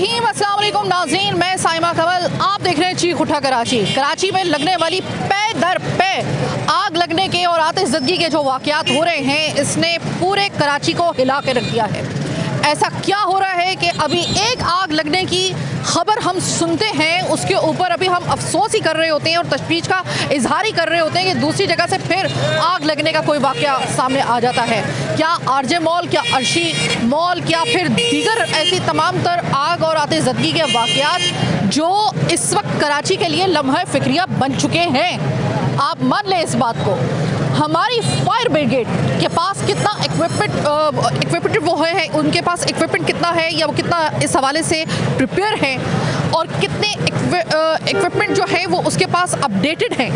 रहीम, अस्सलाम वालेकुम नाज़रीन, मैं साइमा कमल। आप देख रहे हैं चीख उठा कराची। कराची में लगने वाली पे दर पे आग लगने के और आतिशज़दगी के जो वाक़यात हो रहे हैं, इसने पूरे कराची को हिला के रख दिया है। ऐसा क्या हो रहा है कि अभी एक आग लगने की खबर हम सुनते हैं, उसके ऊपर अभी हम अफसोस ही कर रहे होते हैं और तशवीश का इजहार ही कर रहे होते हैं कि दूसरी जगह से फिर आग लगने का कोई वाक़या सामने आ जाता है। क्या आरजे मॉल, क्या अर्शी मॉल, क्या फिर दीगर ऐसी तमाम तर आग और आतिशज़दगी के वाक़यात जो इस वक्त कराची के लिए लम्हा फ़िक्रिया बन चुके हैं। आप मान लें इस बात को, हमारी फायर ब्रिगेड के पास कितना इक्विपमेंट वो है, उनके पास इक्विपमेंट कितना है या वो कितना इस हवाले से प्रिपेयर है और कितने इक्विपमेंट जो है वो उसके पास अपडेटेड हैं,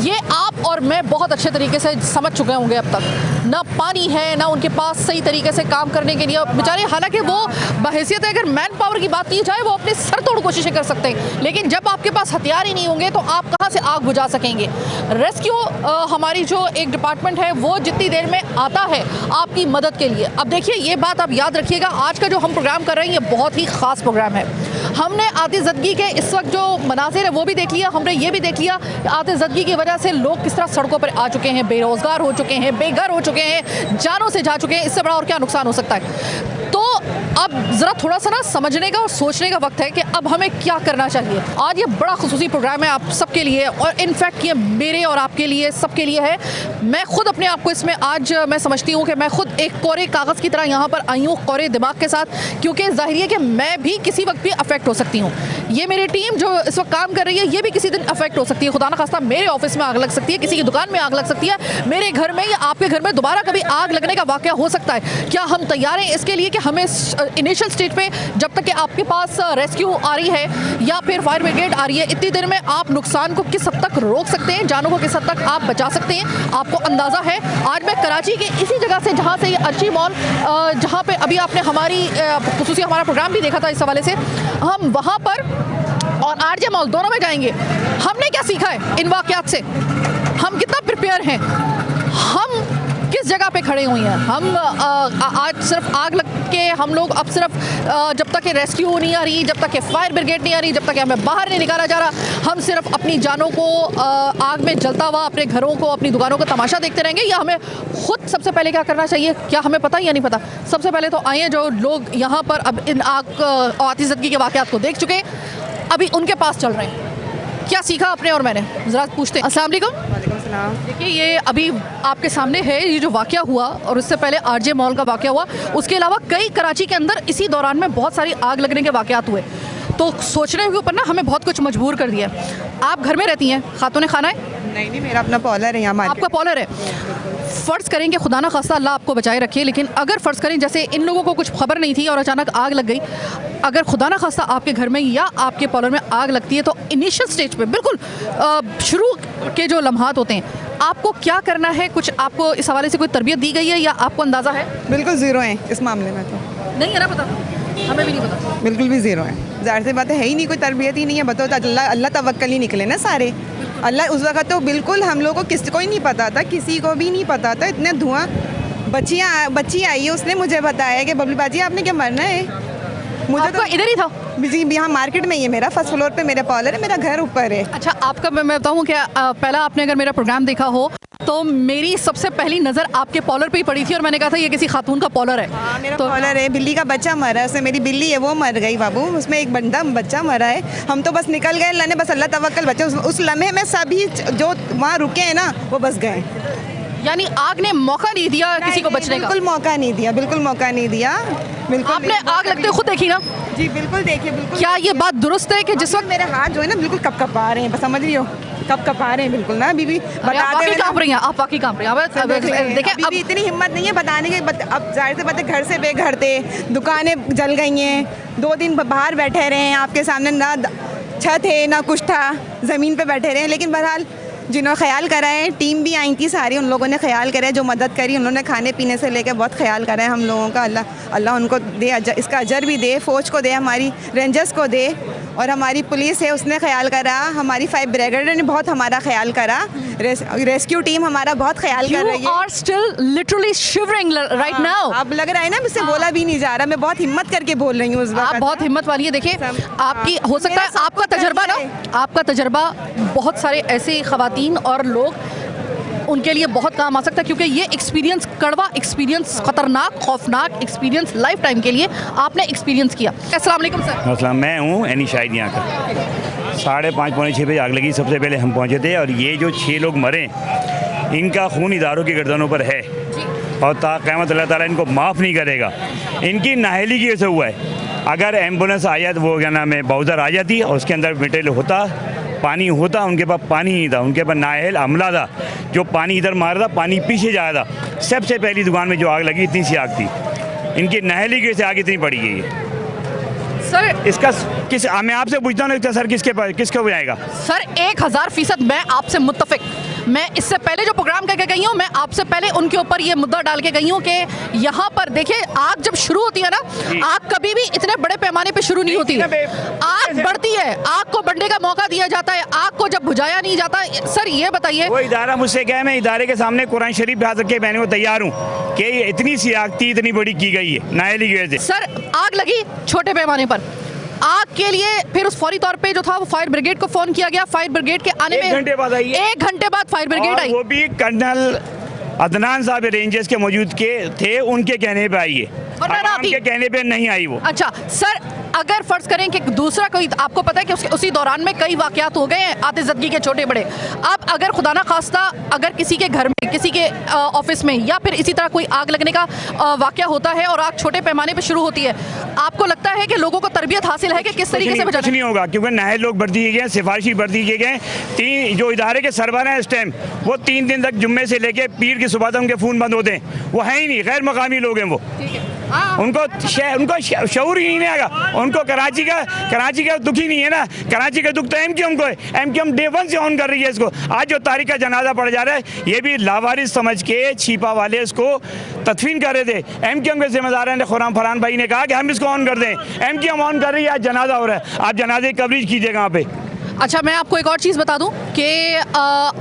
ये आप और मैं बहुत अच्छे तरीके से समझ चुके होंगे। अब तक ना पानी है, ना उनके पास सही तरीके से काम करने के लिए बेचारे, हालांकि वो बहैसियत अगर मैन पावर की बात की जाए वो अपने सर तोड़ कोशिशें कर सकते हैं, लेकिन जब आपके पास हथियार ही नहीं होंगे तो आप कहाँ से आग बुझा सकेंगे। रेस्क्यू हमारी जो एक डिपार्टमेंट है वो जितनी देर में आता है आपकी मदद के लिए। अब देखिए, ये बात आप याद रखिएगा, आज का जो हम प्रोग्राम कर रहे हैं ये बहुत ही ख़ास प्रोग्राम है। हमने आतिशज़दगी के इस वक्त जो मनाज़िर है वो भी देख लिया, हमने ये भी देख लिया आतिशज़दगी की वजह से लोग किस तरह सड़कों पर आ चुके हैं, बेरोज़गार हो चुके हैं, बेघर हो चुके हैं, जानों से जा चुके हैं। इससे बड़ा और क्या नुकसान हो सकता है। तो अब ज़रा थोड़ा सा ना समझने का और सोचने का वक्त है कि अब हमें क्या करना चाहिए। आज ये बड़ा खुसूसी प्रोग्राम है आप सबके लिए, और इनफैक्ट ये मेरे और आपके लिए, सबके लिए है। मैं खुद अपने आप को इसमें आज मैं समझती हूँ कि मैं खुद एक कोरे कागज़ की तरह यहाँ पर आई हूँ, कोरे दिमाग के साथ, क्योंकि ज़ाहिर है कि मैं भी किसी वक्त भी अफेक्ट हो सकती हूँ। ये मेरी टीम जो इस वक्त काम कर रही है ये भी किसी दिन अफेक्ट हो सकती है। खुदा न खास्ता मेरे ऑफिस में आग लग सकती है, किसी की दुकान में आग लग सकती है, मेरे घर में या आपके घर में दोबारा कभी आग लगने का वाक़या हो सकता है। क्या हम तैयार हैं इसके लिए कि हमें इनिशियल स्टेज पे जब तक कि आपके पास रेस्क्यू आ रही है या फिर फायर ब्रिगेड आ रही है, इतनी देर में आप नुकसान को किस हद तक रोक सकते हैं, जानों को किस हद तक आप बचा सकते हैं, आपको अंदाज़ा है। आज मैं कराची के इसी जगह से, जहाँ से ये अर्शी मॉल, जहाँ पे अभी आपने खुसूसी हमारा प्रोग्राम भी देखा था इस हवाले से, हम वहाँ पर और आरजे मॉल दोनों में जाएंगे। हमने क्या सीखा है इन वाक़यात से, हम कितना प्रिपेयर हैं, हम किस जगह पे खड़े हुए हैं। हम आज सिर्फ आग लग के हम लोग अब सिर्फ जब तक कि रेस्क्यू नहीं आ रही, जब तक कि फायर ब्रिगेड नहीं आ रही, जब तक कि हमें बाहर नहीं निकाला जा रहा, हम सिर्फ अपनी जानों को आग में जलता हुआ, अपने घरों को, अपनी दुकानों का तमाशा देखते रहेंगे, या हमें खुद सबसे पहले क्या करना चाहिए, क्या हमें पता या नहीं पता। सबसे पहले तो आइए, जो लोग यहाँ पर अब इन आग आतिशज़दगी के वाक़यात को देख चुके, अभी उनके पास चल रहे हैं, क्या सीखा आपने और मैंने, ज़रा पूछते हैं। अस्सलाम वालेकुम। देखिए, ये अभी आपके सामने है ये जो वाक़या हुआ, और उससे पहले आरजे मॉल का वाक़या हुआ, उसके अलावा कई कराची के अंदर इसी दौरान में बहुत सारी आग लगने के वाक़यात हुए। तो सोचने के ऊपर ना हमें बहुत कुछ मजबूर कर दिया। आप घर में रहती हैं, खातून खाना है? नहीं, मेरा अपना पॉलर है यहाँ। आपका पॉलर है। फ़र्ज़ करें कि खुदा ना खास्ता अल्लाह आपको बचाए रखे, लेकिन अगर फ़र्ज़ करें जैसे इन लोगों को कुछ खबर नहीं थी और अचानक आग लग गई, अगर खुदा ना खास्ता आपके घर में या आपके पॉलर में आग लगती है, तो इनिशियल स्टेज पे बिल्कुल शुरू के जो लम्हात होते हैं, आपको क्या करना है? कुछ आपको इस हवाले से कोई तरबियत दी गई है या आपको अंदाज़ा है? बिल्कुल ज़ीरो है इस मामले में। तो नहीं है ना पता, हमें भी नहीं पता, बिल्कुल भी ज़ीरो है। ज़ाहिर सी बात है ही नहीं, कोई तरबियत ही नहीं है। बताओ, अल्लाह तवक्कल ही निकले ना सारे। अल्लाह उस वक्त तो बिल्कुल हम लोग को किसी को ही नहीं पता था, किसी को भी नहीं पता था। इतने धुआं, बच्ची आई है, उसने मुझे बताया कि बबली बाजी आपने क्या मरना है। मुझे तो इधर ही था जी, यहाँ मार्केट में ही है, मेरा फर्स्ट फ्लोर पे मेरा पॉलर है, मेरा घर ऊपर है। अच्छा, आपका मैं बताऊँ क्या, पहला आपने अगर मेरा प्रोग्राम देखा हो तो मेरी सबसे पहली नज़र आपके पॉलर पे ही पड़ी थी और मैंने कहा था ये किसी खातून का पॉलर है। हाँ, मेरा तो पॉलर है। बिल्ली का बच्चा मरा है, उसमें मेरी बिल्ली है वो मर गई बाबू, उसमें एक बच्चा मरा है। हम तो बस निकल गए, अल्लाह ने बस अल्लाह तवक्कल बचे। उस लम्हे में सभी जो वहाँ रुके हैं ना वो बस गए। यानी आग ने मौका नहीं दिया किसी को बचने का? बिल्कुल मौका नहीं दिया, बिल्कुल मौका नहीं दिया। बिल्कुल आपने आग लगते खुद देखी ना? जी बिल्कुल देखिए, बिल्कुल। क्या ये बात दुरुस्त है कि जिस वक्त मेरे हाथ जो है ना बिल्कुल कप-कपा रहे हैं, बस समझ रही हो, कप-कपा रहे हैं बिल्कुल ना। बीबी बाकी कांप रही हैं आप, बाकी कांप रही हैं। देखिए, अभी इतनी हिम्मत नहीं है बताने के। अब जाहिर सी बात है, घर से बेघर थे, दुकानें जल गई हैं, 2 दिन बाहर बैठे रहे हैं, आपके सामने ना छत है ना कुछ था, ज़मीन पे बैठे रहे हैं। लेकिन बहरहाल जिन्होंने ख्याल करा है, टीम भी आई थी सारी, उन लोगों ने ख्याल करा है, जो मदद करी उन्होंने खाने पीने से लेकर बहुत ख्याल करा है हम लोगों का। अल्लाह उनको दे, इसका अजर भी दे, फ़ौज को दे, हमारी रेंजर्स को दे, और हमारी पुलिस है उसने ख्याल करा, हमारी 5 ब्रिगेड ने बहुत हमारा ख्याल करा, रेस्क्यू टीम हमारा बहुत ख्याल कर रही है। You are still literally shivering right now. अब लग रहा है ना मुझसे बोला भी नहीं जा रहा, मैं बहुत हिम्मत करके बोल रही हूँ उस वक्त। आप बहुत हिम्मत वाली है। देखिए आपकी हो सकता है आपका तजर्बा ना, आपका तजर्बा बहुत सारे ऐसे ख़वातीन और लोग उनके लिए बहुत काम आ सकता है, क्योंकि ये एक्सपीरियंस, कड़वा एक्सपीरियंस, खतरनाक खौफनाक एक्सपीरियंस लाइफ टाइम के लिए आपने एक्सपीरियंस किया। अस्सलाम वालेकुम सर। अस्सलाम, मैं हूँ एनी शाहिद यहाँ का। 5:30 पौने 6 बजे आग लगी, सबसे पहले हम पहुँचे थे और ये जो 6 लोग मरे इनका खून इदारों की गर्दनों पर है और क़यामत अल्लाह ताला इनको माफ़ नहीं करेगा। इनकी नाअहली की वजह से हुआ है। अगर एम्बुलेंस आ जाए तो वो क्या नाम है बाउज़र आ जाती और उसके अंदर मटेरियल होता, पानी होता, उनके पास पानी नहीं था, उनके पास नाअहल अमला था जो पानी इधर मार था, पानी पीछे जाया था। सबसे पहली दुकान में जो आग लगी इतनी सी आग थी, इनकी नाअहली की वजह से आग इतनी पड़ी गई है। सर इसका किस मैं आपसे पूछता हूँ सर किसको बुझाएगा? सर 1000% मैं आपसे मुत्तफिक। मैं इससे पहले जो प्रोग्राम करके गई हूँ, मैं आपसे पहले उनके ऊपर ये मुद्दा डाल के गई हूँ कि यहाँ पर देखिए आग जब शुरू होती है ना, आग कभी भी इतने बड़े पैमाने पे शुरू नहीं होती। आग बढ़ती है, आग को बढ़ने का मौका दिया जाता है, आग को जब बुझाया नहीं जाता। सर ये बताइए, वो इदारा मुझसे कहे, मैं इदारे के सामने कुरान शरीफ हाथ रख के मैंने वो तैयार हूँ कि ये इतनी सी आग थी, इतनी बड़ी की गई है नाअहली की वजह से। सर आग लगी छोटे पैमाने पर, आग के लिए फिर उस फौरी तौर पे जो था वो फायर ब्रिगेड को फोन किया गया। फायर ब्रिगेड के आने में 1 घंटे बाद आई है। 1 घंटे बाद फायर ब्रिगेड आई, वो भी कर्नल अदनान साहब रेंजर्स के मौजूद के थे, उनके कहने पे आई है, उनके कहने पे नहीं आई वो। अच्छा सर, अगर फर्ज करें कि दूसरा कोई, आपको पता है कि उसी दौरान में कई वाकयात हो गए हैं आतिशज़दगी के छोटे बड़े। अब अगर खुदा ना खास्ता अगर किसी के घर में, किसी के ऑफिस में या फिर इसी तरह कोई आग लगने का वाकया होता है और आग छोटे पैमाने पे शुरू होती है, आपको लगता है कि लोगों को तरबियत हासिल है कि किस तरीके से बचाना? कुछ नहीं होगा, क्योंकि नाअहल लोग भर्ती किए गए, सिफारिशी भर्ती किए गए। 3 जो इदारे के सरबराह हैं इस टाइम, वो 3 दिन तक जुम्मे से लेके पीर की सुबह तक उनके फ़ोन बंद होते हैं। वो है ही नहीं, गैर मकामी लोग हैं वो। उनको शऊर ही नहीं आएगा। उनको कराची का दुख ही नहीं है ना। कराची का दुख तो एमक्यूएम को है। एमक्यूएम डे 1 से ऑन कर रही है इसको। आज जो तारीख का जनाजा पड़ जा रहा है, ये भी लावारिस समझ के छिपा वाले इसको तदफीन कर रहे थे। एमक्यूएम के जिम्मेदार ने खुराम फरहान भाई ने कहा कि हम इसको ऑन कर दें। एमक्यूएम ऑन कर रही है, आज जनाजा हो रहा है, आप जनाजे की कवरेज कीजिएगा वहाँ पे। अच्छा, मैं आपको एक और चीज़ बता दूं कि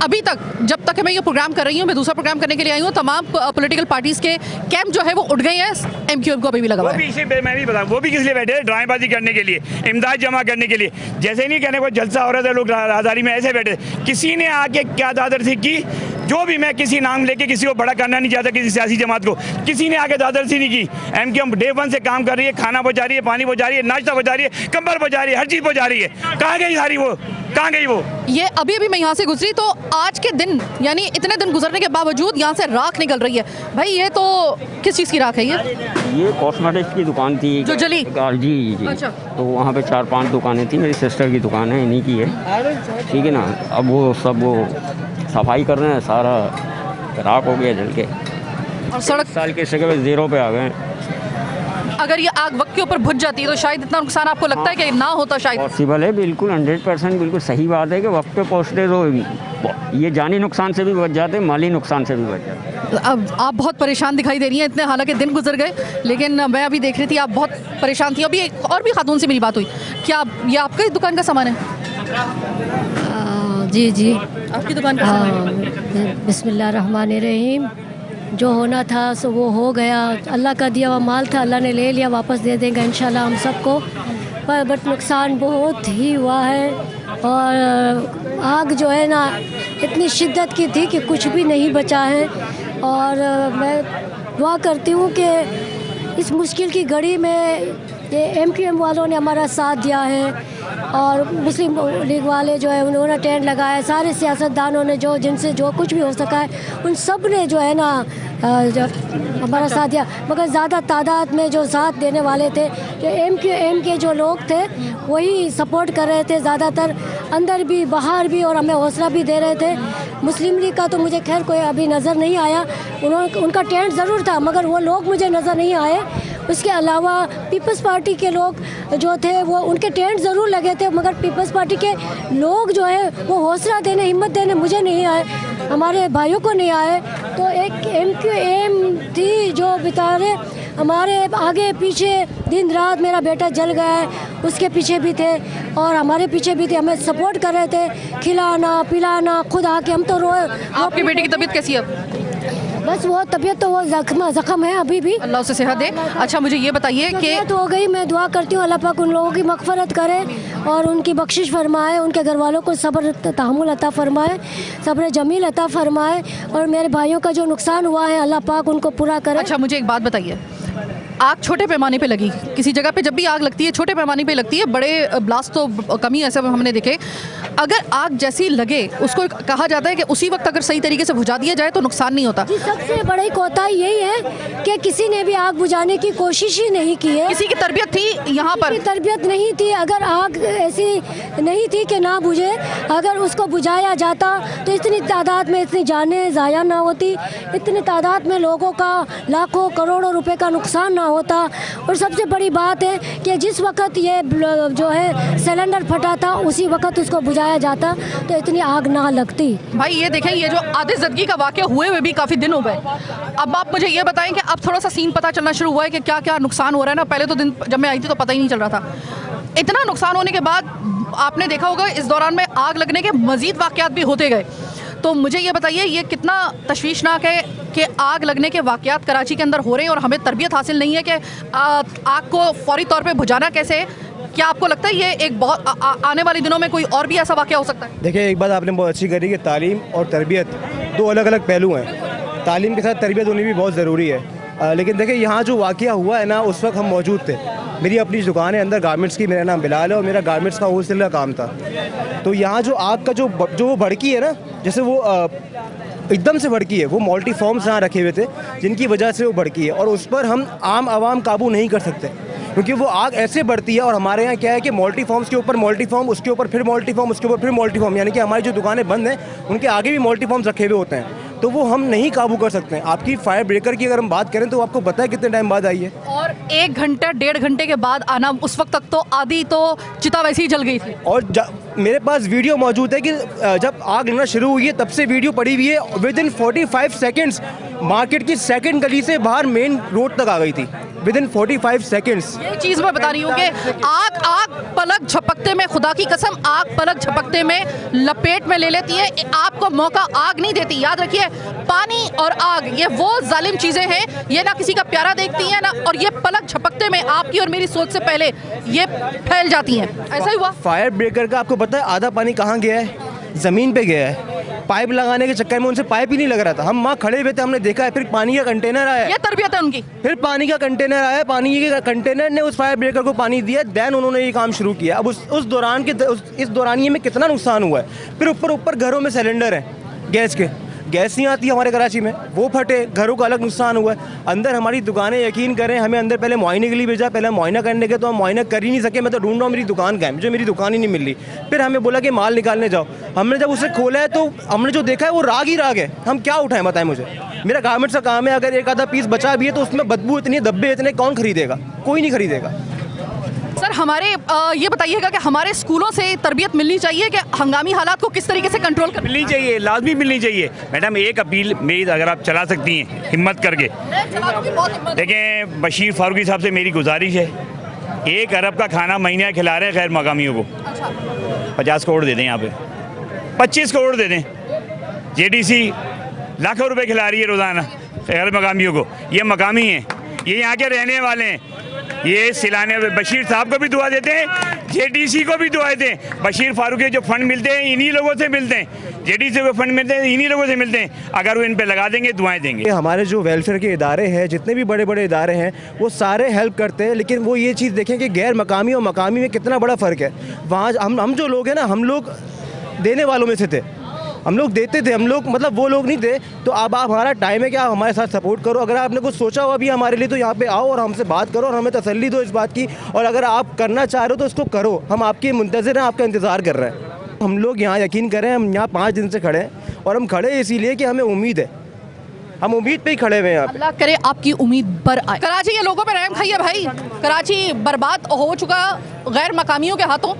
अभी तक, जब तक मैं ये प्रोग्राम कर रही हूँ, मैं दूसरा प्रोग्राम करने के लिए आई हूँ, तमाम पॉलिटिकल पार्टीज़ के कैंप जो है वो उठ गए हैं। एमक्यूएम को अभी भी लगा हुआ है। मैं भी बताऊँ, वो भी किस लिए बैठे हैं? ड्रामेबाजी करने के लिए, इमदाद जमा करने के लिए। जैसे नहीं कहने को जलसा हो रहा था, लोग राजदारी में ऐसे बैठे। किसी ने आके क्या दादरसी की, जो भी, मैं किसी नाम लेके किसी को बड़ा करना नहीं चाहता, किसी सियासी जमात को, किसी ने आके दादरसी नहीं की। एमक्यूएम डे 1 से काम कर रही है, खाना पहुँचा रही है, पानी पहुँचा रही है, नाश्ता पहुँचा रही है, कंबल पहुँचा रही है, हर चीज़ पहुँचा रही है। कहाँ गई सारी वो, कहाँ गई वो? ये अभी मैं यहाँ से गुजरी तो आज के दिन, यानी इतने दिन गुजरने के बावजूद यहाँ से राख निकल रही है। भाई ये तो किस चीज़ की राख है? ये कॉस्मेटिक्स की दुकान थी जो जली? जी। अच्छा। तो वहाँ पे 4-5 दुकानें थी, मेरी सिस्टर की दुकान है, इन्हीं की है, ठीक है ना। अब वो सब वो सफाई कर रहे हैं, सारा राख हो गया जल के, और सड़क साल के जगह पे 0 पे आ गए। अगर ये आग वक्त के ऊपर बुझ जाती है तो शायद इतना नुकसान आपको लगता है कि ना होता शायद? पॉसिबल है, बिल्कुल 100% बिल्कुल सही बात है कि वक्त पे पहुँचते तो ये जानी नुकसान से भी बच जाते, माली नुकसान से भी बच जाते। अब आप बहुत परेशान दिखाई दे रही हैं इतने, हालांकि दिन गुजर गए, लेकिन मैं अभी देख रही थी आप बहुत परेशान थी। अभी एक और भी खातून से मेरी बात हुई। क्या ये आपकी दुकान का सामान है? जी आपकी दुकान का सामान है? बिस्मिल्लाहिर्रहमानिर्रहीम। जो होना था सो वो हो गया, अल्लाह का दिया हुआ माल था, अल्लाह ने ले लिया, वापस दे देंगे इंशाल्लाह हम सबको। पर बट नुकसान बहुत ही हुआ है, और आग जो है ना इतनी शिद्दत की थी कि कुछ भी नहीं बचा है। और मैं दुआ करती हूँ कि इस मुश्किल की घड़ी में ये एमक्यूएम वालों ने हमारा साथ दिया है, और मुस्लिम लीग वाले जो है उन्होंने टेंट लगाया, सारे सियासतदानों ने जो जिनसे जो कुछ भी हो सका है उन सब ने जो है ना जो हमारा साथ दिया। मगर ज़्यादा तादाद में जो साथ देने वाले थे, जो एमक्यूएम के जो लोग थे वही सपोर्ट कर रहे थे ज़्यादातर, अंदर भी बाहर भी, और हमें हौसला भी दे रहे थे। मुस्लिम लीग का तो मुझे खैर कोई अभी नज़र नहीं आया, उनका टेंट ज़रूर था मगर वो लोग मुझे नज़र नहीं आए। उसके अलावा पीपल्स पार्टी के लोग जो थे वो उनके टेंट ज़रूर लगे थे, मगर पीपल्स पार्टी के लोग जो है वो हौसला देने, हिम्मत देने मुझे नहीं आए, हमारे भाइयों को नहीं आए। तो एक एमक्यूएम थी जो बेचारे हमारे आगे पीछे दिन रात मेरा बेटा जल गया है, उसके पीछे भी थे और हमारे पीछे भी थे, हमें सपोर्ट कर रहे थे, खिलाना पिलाना, खुद आके हम तो रोए। आपकी बेटी की तबीयत कैसी है? बस वो तबीयत तो वो जख्म है अभी भी। अल्लाह उसे सेहत दे। अच्छा मुझे ये बताइए कि तो हो गई, मैं दुआ करती हूँ अल्लाह पाक उन लोगों की मग़फ़िरत करे और उनकी बख्शिश फरमाए, उनके घर वालों को सब्र तहम्मुल अता फरमाए, सब्र जमील अता फरमाए और मेरे भाइयों का जो नुकसान हुआ है अल्लाह पाक उनको पूरा करे। अच्छा मुझे एक बात बताइए, आग छोटे पैमाने पे लगी, किसी जगह पे जब भी आग लगती है छोटे पैमाने पे लगती है, बड़े ब्लास्ट तो कमी ऐसे हमने देखे। अगर आग जैसी लगे उसको कहा जाता है कि उसी वक्त अगर सही तरीके से बुझा दिया जाए तो नुकसान नहीं होता। जी, सबसे बड़ी कोताही यही है कि किसी ने भी आग बुझाने की कोशिश ही नहीं की है। किसी की तरबियत थी यहाँ पर? किसी की तरबियत नहीं थी। अगर आग ऐसी नहीं थी कि ना बुझे, अगर उसको बुझाया जाता तो इतनी तादाद में इतनी जानें ज़ाया ना होती, इतनी तादाद में लोगों का लाखों करोड़ों रुपए का नुकसान ना होता। और सबसे बड़ी बात है कि जिस वक्त ये जो है सिलेंडर फटा था उसी वक्त उसको बुझाया जाता तो इतनी आग ना लगती। भाई ये देखें, ये जो आतिशज़दगी का वाक़या हुए हुए भी काफ़ी दिन हो गए। अब आप मुझे ये बताएं कि अब थोड़ा सा सीन पता चलना शुरू हुआ है कि क्या क्या नुकसान हो रहा है ना। पहले तो दिन जब मैं आई थी तो पता ही नहीं चल रहा था। इतना नुकसान होने के बाद आपने देखा होगा इस दौरान में आग लगने के मज़ीद वाक़यात भी होते गए। तो मुझे ये बताइए ये कितना तशवीशनाक है कि आग लगने के वाक़यात कराची के अंदर हो रहे हैं और हमें तरबियत हासिल नहीं है कि आग को फौरी तौर पे बुझाना कैसे है। क्या आपको लगता है ये एक बहुत आने वाले दिनों में कोई और भी ऐसा वाक़या हो सकता है? देखिए, एक बात आपने बहुत अच्छी करी कि तालीम और तरबियत दो अलग अलग पहलू हैं। तालीम के साथ तरबियत होनी भी बहुत ज़रूरी है। लेकिन देखिए यहाँ जो वाक़या हुआ है ना, उस वक्त हम मौजूद थे। मेरी अपनी दुकान है अंदर गारमेंट्स की, मेरा नाम बिलाल है और मेरा गारमेंट्स का होलसेल का काम था। तो यहाँ जो आग का जो वो भड़की है ना, जैसे वो एकदम से भड़की है, वो मल्टी फॉर्म्स यहाँ रखे हुए थे जिनकी वजह से वो भड़की है और उस पर हम आम आवाम काबू नहीं कर सकते क्योंकि वो आग ऐसे बढ़ती है। और हमारे यहाँ क्या है कि मल्टी फॉर्म्स के ऊपर मल्टी फॉर्म, उसके ऊपर फिर मल्टी फॉर्म, उसके ऊपर फिर मल्टी फॉर्म, यानी कि हमारी जो दुकानें बंद हैं उनके आगे भी मल्टी फॉर्म्स रखे हुए होते हैं। तो वो हम नहीं काबू कर सकते हैं। आपकी फायर ब्रेकर की अगर हम बात करें तो आपको पता है कितने टाइम बाद आई है? और 1 घंटा 1.5 घंटे के बाद आना, उस वक्त तक तो आधी तो चिता वैसे ही जल गई थी। और मेरे पास वीडियो मौजूद है कि जब आग लगना शुरू हुई है तब से वीडियो पड़ी हुई है। विदिन 45 सेकेंड्स मार्केट की सेकंड गली से बाहर मेन रोड तक आ गई थी, विदिन 45 सेकेंड्स। ये चीज़ मैं बता रही हूँ कि आग पलक झपकते में, खुदा की कसम, आग पलक झपकते में लपेट में ले लेती है। आपको मौका आग नहीं देती। याद रखिए, पानी और आग ये वो जालिम चीज़ें हैं, ये ना किसी का प्यारा देखती हैं ना, और ये पलक झपकते में आपकी और मेरी सोच से पहले ये फैल जाती हैं। ऐसा ही हुआ। फायर ब्रेकर का आपको पता है आधा पानी कहाँ गया है? ज़मीन पे गया है। पाइप लगाने के चक्कर में उनसे पाइप ही नहीं लग रहा था। हम वहाँ खड़े हुए थे, हमने देखा है। फिर पानी का कंटेनर आया, ये तरबियत है उनकी। फिर पानी का कंटेनर आया, पानी के कंटेनर ने उस फायर ब्रेकर को पानी दिया, देन उन्होंने ये काम शुरू किया। अब उस दौरान के इस दौरानिए में कितना नुकसान हुआ है। फिर ऊपर घरों में सिलेंडर हैं गैस के, गैस नहीं आती हमारे कराची में, वो फटे, घरों का अलग नुकसान हुआ है। अंदर हमारी दुकानें, यकीन करें, हमें अंदर पहले मुआयने के लिए भेजा, पहले मुआयना करने के तो हम मुआयना कर ही नहीं सके। मैं तो ढूंढ रहा हूँ मेरी दुकान का है, मुझे मेरी दुकान ही नहीं मिल रही। फिर हमें बोला कि माल निकालने जाओ। हमने जब उसे खोला है तो हमने जो देखा है वो राग ही राग है। हम क्या उठाएं बताएं मुझे? मेरा गारमेंट्स का काम है, अगर एक आधा पीस बचा भी है तो उसमें बदबू इतनी, धब्बे इतने, कौन खरीदेगा? कोई नहीं खरीदेगा। सर हमारे ये बताइएगा कि हमारे स्कूलों से तरबियत मिलनी चाहिए कि हंगामी हालात को किस तरीके से कंट्रोल कर। मिलनी चाहिए, लाजमी मिलनी चाहिए। मैडम एक अपील मेरी, अगर आप चला सकती हैं हिम्मत करके। देखें, बशीर फारूकी साहब से मेरी गुजारिश है, 1 अरब का खाना महीने खिला रहे हैं गैर मकामियों को। 50 करोड़ दे दें, यहाँ पे 25 करोड़ दे दें। JDC लाखों रुपए खिला रही है रोज़ाना गैर मकामियों को। ये मकामी हैं, ये यहाँ के रहने वाले हैं। ये सिलाने बशीर साहब को भी दुआ देते हैं, JDC को भी दुआ देते हैं। बशीर फारूक के जो फंड मिलते हैं इन्हीं लोगों से मिलते हैं, JDC को फंड मिलते हैं इन्हीं लोगों से मिलते हैं। अगर वो इन पे लगा देंगे, दुआएं देंगे। हमारे जो वेलफेयर के इदारे हैं, जितने भी बड़े बड़े इदारे हैं, वो सारे हेल्प करते हैं। लेकिन वो ये चीज़ देखें कि गैर मकामी और मकामी में कितना बड़ा फ़र्क है। वहाँ हम जो लोग हैं ना, हम लोग देने वालों में से थे, हम लोग देते थे, हम लोग मतलब वो लोग नहीं थे। तो अब आप, हमारा टाइम है कि आप हमारे साथ सपोर्ट करो। अगर आपने कुछ सोचा हो अभी हमारे लिए तो यहाँ पे आओ और हमसे बात करो और हमें तसल्ली दो इस बात की। और अगर आप करना चाह रहे हो तो इसको करो। हम आपके मुंतज़िर हैं, आपका इंतज़ार कर रहे हैं। हम लोग यहाँ, यकीन करें, हम यहाँ 5 दिन से खड़े हैं और हम खड़े इसीलिए कि हमें उम्मीद है, हम उम्मीद पे ही खड़े हुए हैं। अल्लाह करे आपकी उम्मीद पर आए। कराची के लोगों पे रहम खाइए भाई। कराची बर्बाद हो चुका गैर मकामियों के हाथों।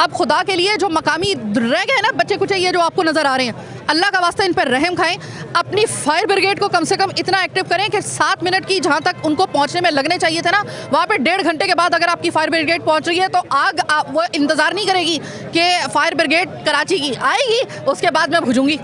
अब खुदा के लिए जो मकामी रह गए ना बच्चे कुछ ये जो आपको नज़र आ रहे हैं, अल्लाह का वास्ता इन पर रहम खाएं। अपनी फायर ब्रिगेड को कम से कम इतना एक्टिव करें कि 7 मिनट की जहाँ तक उनको पहुँचने में लगने चाहिए थे ना, वहाँ पे 1.5 घंटे के बाद अगर आपकी फायर ब्रिगेड पहुँच रही है तो आग वो इंतज़ार नहीं करेगी कि फायर ब्रिगेड कराची की आएगी उसके बाद मैं भुजूंगी,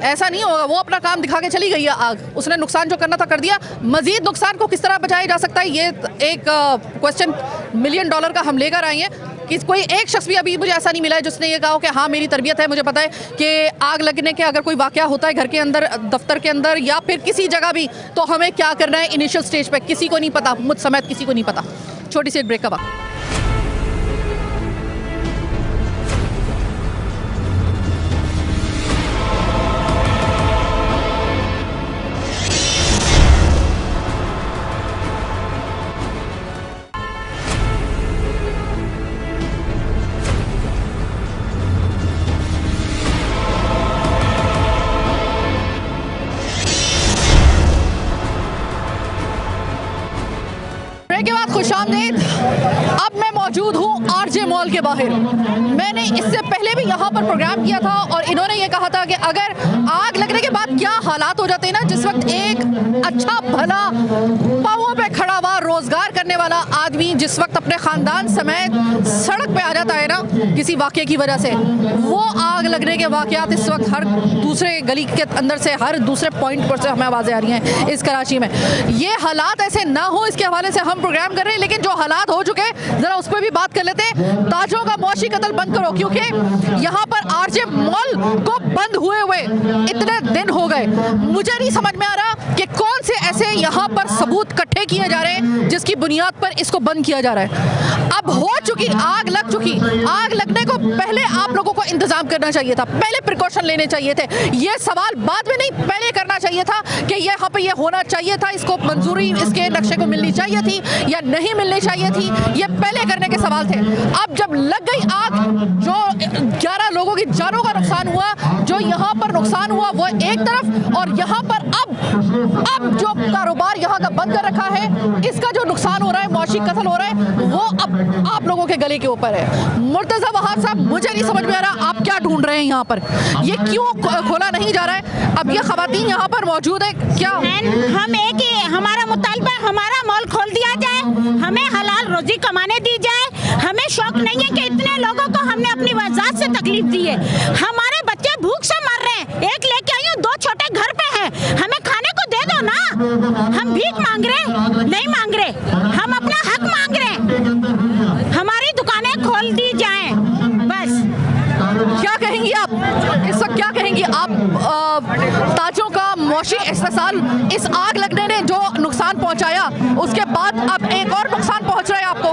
ऐसा नहीं होगा। वो अपना काम दिखा के चली गई है आग, उसने नुकसान जो करना था कर दिया। मजीद नुकसान को किस तरह बचाया जा सकता है, ये एक क्वेश्चन $1 मिलियन का हम लेकर आए हैं कि कोई एक शख्स भी अभी मुझे ऐसा नहीं मिला है जिसने ये कहा कि हाँ मेरी तरबियत है, मुझे पता है कि आग लगने के अगर कोई वाकया होता है घर के अंदर, दफ्तर के अंदर या फिर किसी जगह भी, तो हमें क्या करना है इनिशियल स्टेज पे, किसी को नहीं पता, मुझ समेत किसी को नहीं पता। छोटी सी एक ब्रेक का वक्त। के बाद खुशामदीद। अब मैं मौजूद हूँ आरजे मॉल के बाहर। मैंने इससे पहले भी यहाँ पर प्रोग्राम किया था और इन्होंने ये कहा था कि अगर आग लगने के बाद क्या हालात हो जाते हैं ना, जिस वक्त एक अच्छा भला पाँवों पे खड़ा हुआ रोजगार करने वाला आदमी जिस वक्त अपने ख़ानदान समेत सड़क पे आ जाता है ना किसी वाक़े की वजह से, वो आग लगने के वाक़यात इस वक्त हर दूसरे गली के अंदर से, हर दूसरे पॉइंट पर से हमें आवाज़ें आ रही हैं इस कराची में। ये हालात ऐसे ना हो इसके हवाले से हम प्रोग्राम कर रहे हैं, लेकिन जो हालात हो चुके ज़रा उस पर भी बात कर लेते हैं। ताजों का मुआशी कत्ल बंद करो, क्योंकि यहाँ पर आरजे मॉल को बंद हुए इतने दिन हो गए। मुझे नहीं समझ में आ रहा कि कौन से ऐसे यहाँ पर सबूत इकट्ठे किए जा रहे हैं जिसकी बुनियाद पर इसको बंद किया जा रहा है। अब हो चुकी आग लग चुकी, आग लगने को पहले आप लोगों को इंतजाम करना चाहिए था, पहले प्रिकॉशन लेने चाहिए थे। ये सवाल बाद में नहीं पहले करना चाहिए था कि यहाँ पर ये होना चाहिए था, इसको मंजूरी इसके नक्शे को मिलनी चाहिए थी या नहीं मिलनी चाहिए थी, ये पहले करने के सवाल थे। अब जब लग गई आग, जो 11 लोगों की जानों का नुकसान हुआ, जो यहाँ पर नुकसान हुआ वो एक तरफ, और यहाँ पर अब जो कारोबार यहाँ का बंद कर रखा है, इसका जो नुकसान हो रहा है, मौशी कत्ल हो रहा है, वो अब आप लोगों के गले के ऊपर है। मुर्तज़ा वहाब साहब, मुझे नहीं समझ में आ रहा आप क्या ढूंढ रहे हैं यहाँ पर, ये क्यों खोला नहीं जा रहा है? अब ये खवातीन यहाँ पर मौजूद है, क्या हम एक ही हमारा मुतालबा, हमारा मॉल खोल दिया जाए, हमें हलाल रोजी कमाने दी जाए। हमें शौक नहीं है कि इतने लोगों को हमने अपनी वजात से तकलीफ दी है। हमारे बच्चे भूख से मर रहे हैं, एक लेके आई हूँ, 2 छोटे घर पे हैं, हमें खाने को दे दो ना। हम भीख मांग रहे नहीं मांग रहे, हम अपना हक मांग रहे। हमारी दुकानें खोल दी जाएं बस। क्या कहेंगी आप इस वक्त, क्या कहेंगी आप? ताजों का मौशी इस्तेसाल, इस आग लगने ने जो नुकसान पहुंचाया उसके बाद अब एक और नुकसान पहुंच रहा है आपको।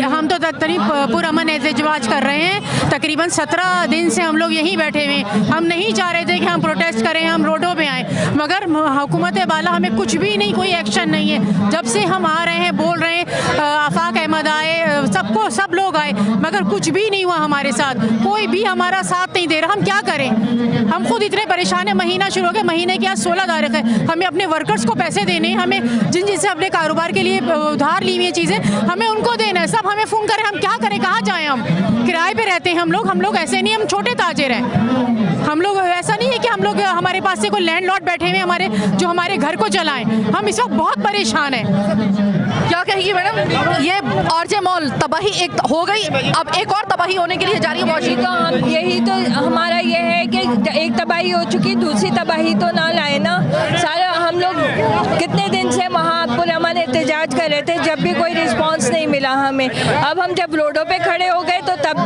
हम तो तकरीब पुरअमन एहतजाज कर रहे हैं। तकरीबन 17 दिन से हम लोग यहीं बैठे हुए हैं। हम नहीं चाह रहे थे कि हम प्रोटेस्ट करें, हम रोडों पे आए, मगर हुकूमत बाला हमें कुछ भी नहीं, कोई एक्शन नहीं है। जब से हम आ रहे हैं, बोल रहे हैं, आफाक अहमद आए, सब लोग आए, मगर कुछ भी नहीं हुआ हमारे साथ, कोई भी हमारा साथ नहीं दे रहा। हम क्या करें? हम खुद इतने परेशान हैं। महीना शुरू हो गया, महीने की आज 16 तारीख है। हमें अपने वर्कर्स को पैसे देने, हमें जिनसे अपने कारोबार के लिए उधार ली हुई है चीज़ें, हमें उनको देना है। सब हमें फ़ोन करें, हम क्या करें, कहाँ जाएं? हम किराए पे रहते हैं, हम लोग ऐसे नहीं, हम छोटे ताजिर हैं। हम लोग ऐसा नहीं है कि हम लोग हमारे पास से कोई लैंडलॉर्ड बैठे हुए हमारे जो हमारे घर को चलाएं। हम इस वक्त बहुत परेशान हैं। क्या कहेगी मैडम, ये आरजे मॉल तबाही एक हो गई, अब एक और तबाही होने के लिए जा रही है मौशी? तो हम यही तो हमारा ये है कि एक तबाही हो चुकी, दूसरी तबाही तो ना लाए ना। सारा हम लोग कितने दिन से वहाँ पुरअमन एहतजाज कर रहे थे, जब भी कोई रिस्पांस नहीं मिला हमें। अब हम जब रोडों पे खड़े हो गए तो तब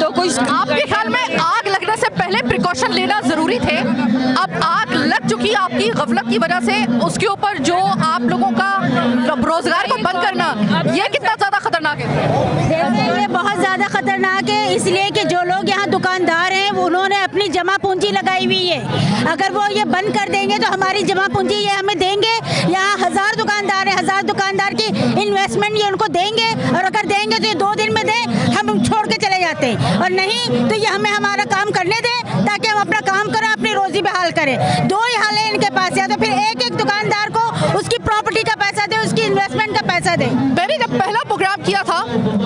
तो कुछ। आपके ख्याल में आग लगने से पहले प्रिकॉशन लेना जरूरी थे? अब आग लग चुकी आपकी गफलत की वजह से, उसके ऊपर जो आप लोगों का रोजगार को बंद करना, ये कितना ज्यादा खतरनाक है? ये बहुत ज़्यादा खतरनाक है, इसलिए कि जो लोग यहाँ दुकानदार हैं उन्होंने अपनी जमा पूंजी लगाई हुई है। अगर वो ये बंद कर देंगे तो हमारी जमा पूंजी ये हमें देंगे। यहाँ 1000 दुकानदार हैं, 1000 दुकानदार की इन्वेस्टमेंट ये उनको देंगे, और अगर देंगे तो ये 2 दिन में दें, हम छोड़ के चले जाते हैं, और नहीं तो ये हमें हमारा काम करने दें ताकि हम अपना काम करें, अपनी रोजी बहाल करें। 2 ही हाल है इनके पास, या तो फिर एक दुकानदार को उसकी प्रॉपर्टी का पैसा दे, उसकी इन्वेस्टमेंट का पैसा मकसद है। मैंने जब पहला प्रोग्राम किया था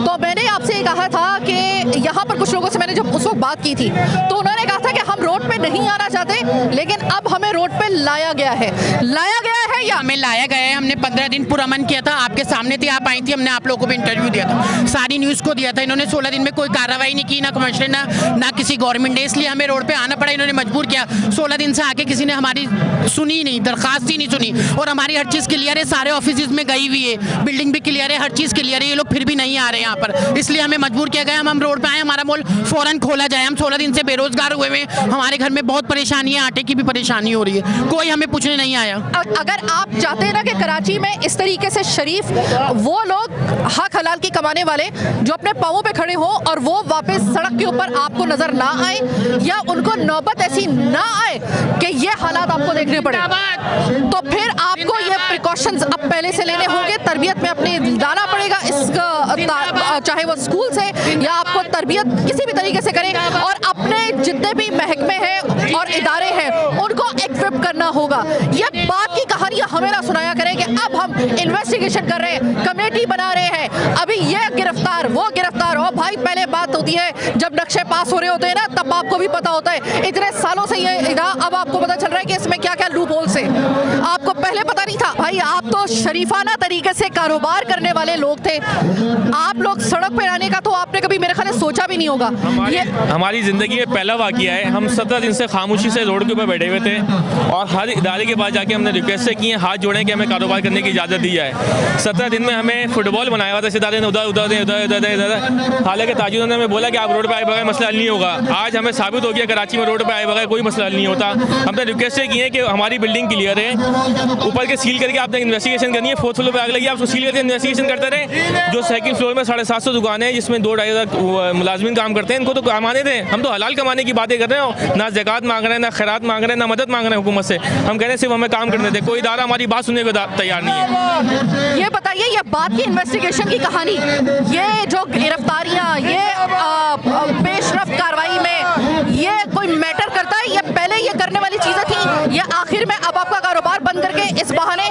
तो मैंने आपसे ये कहा था कि यहाँ पर कुछ लोगों से मैंने जब उस वक्त बात की थी तो उन्होंने कहा था कि हम रोड पे नहीं आना चाहते, लेकिन अब हमें रोड पे लाया गया है या हमें लाया गया है। हमने 15 दिन पुरअमन किया था, आपके सामने थी, आप आई थी, हमने आप लोगों को भी इंटरव्यू दिया था, सारी न्यूज़ को दिया था। इन्होंने 16 दिन में कोई कार्रवाई नहीं की, ना कमिश्नर ना किसी गवर्नमेंट ने, इसलिए हमें रोड पे आना पड़ा। इन्होंने मजबूर किया। 16 दिन से आके किसी ने हमारी सुनी नहीं, दरखास्त ही नहीं सुनी, और हमारी हर चीज़ क्लियर है, सारे ऑफिस में गई हुई है, बिल्डिंग भी क्लियर है, हर चीज़ क्लियर है, ये लोग फिर भी नहीं आ रहे हैं यहाँ पर, इसलिए हमें मजबूर किया गया। हम रोड पे आए, हमारा मॉल फौरन खोला जाए। हम 16 दिन से बेरोजगार हुए हुए, हमारे घर में बहुत परेशानी है, आटे की भी परेशानी हो रही है, कोई हमें पूछने नहीं आया। अगर आप चाहते हैं ना कि कराची में इस तरीके से शरीफ वो लोग हक हलाल की कमाने वाले जो अपने पाँवों पे खड़े हो और वो वापस सड़क के ऊपर आपको नजर ना आए, या उनको नौबत ऐसी ना आए कि ये हालात आपको देखने पड़े, तो फिर आपको ये प्रिकॉशंस अब पहले से लेने होंगे, तरबियत में अपने डालना पड़ेगा, इसका चाहे वो स्कूल से या आपको तरबियत किसी भी तरीके से करें, और अपने जितने भी महकमे हैं और इदारे हैं उनको इक्विप करना होगा। ये बात की कहानियां हमें ना सुनाया करें कि अब हम इन्वेस्टिगेशन कर रहे हैं, कमेटी बना रहे हैं, अभी ये गिरफ्तार वो गिरफ्तार हो। भाई पहले बात होती है जब नक्शे पास हो रहे होते हैं ना, तब आपको भी पता होता है, इतने सालों से ये अब आपको पता चल रहा है कि इसमें क्या क्या लूप होल्स है, आपको पहले पता नहीं था। भाई आप तो शरीफाना तरीके से कारोबार करने वाले लोग थे, आप लोग सड़क पे आने का तो आपने कभी मेरे ख्याल से सोचा भी नहीं होगा। हमारी ज़िंदगी में पहला वाक़या है। हम 17 दिन से खामोशी से रोड के ऊपर बैठे हुए थे और हर इदारे के पास जाके हमने रिक्वेस्ट की है, हाथ जोड़ें कि हमें कारोबार करने की इजाज़त दी जाए। 17 दिन में हमें फुटबॉल बनाया हुआ था, सितारे ने उधर उधर उधर, हालांकि ताजुद्दीन ने हमें बोला कि आप रोड पर आए बगैर मसला हल नहीं होगा। आज हमें साबित हो गया कराची में रोड पर आए बगैर कोई मसला हल नहीं होता। हमने रिक्वेस्ट की है कि हमारी बिल्डिंग क्लियर है, ऊपर के सील करके आपने इन्वेस्टिगेशन करनी है, 4th फ्लोर पर आग लगी, आप उसको सील करके इन्वेस्टिगेशन करते रहे। जो 2nd फ्लोर में 750 दुकानें हैं जिसमें 2-2.5 मुलाजमीन काम करते हैं, इनको तो कमाने दें। हम तो हलाल कमाने की बातें कर रहे हैं, ना ज़कात मांग रहे हैं, ना खैरात मांग रहे हैं, ना मदद मांग रहे हैं हुकूमत से। हम कह रहे हैं सिर्फ हमें काम करने दें, कोई इदारा हमारी बात सुनने को तैयार नहीं है। ये बताइए, ये बात की इन्वेस्टिगेशन की कहानी, ये जो गिरफ्तारियां, ये पेशरफ कार्रवाई में ये कोई मैटर करता है? ये पहले ये करने वाली चीजें थी, ये आखिर में अब आपका कारोबार बंद करके इस बहाने,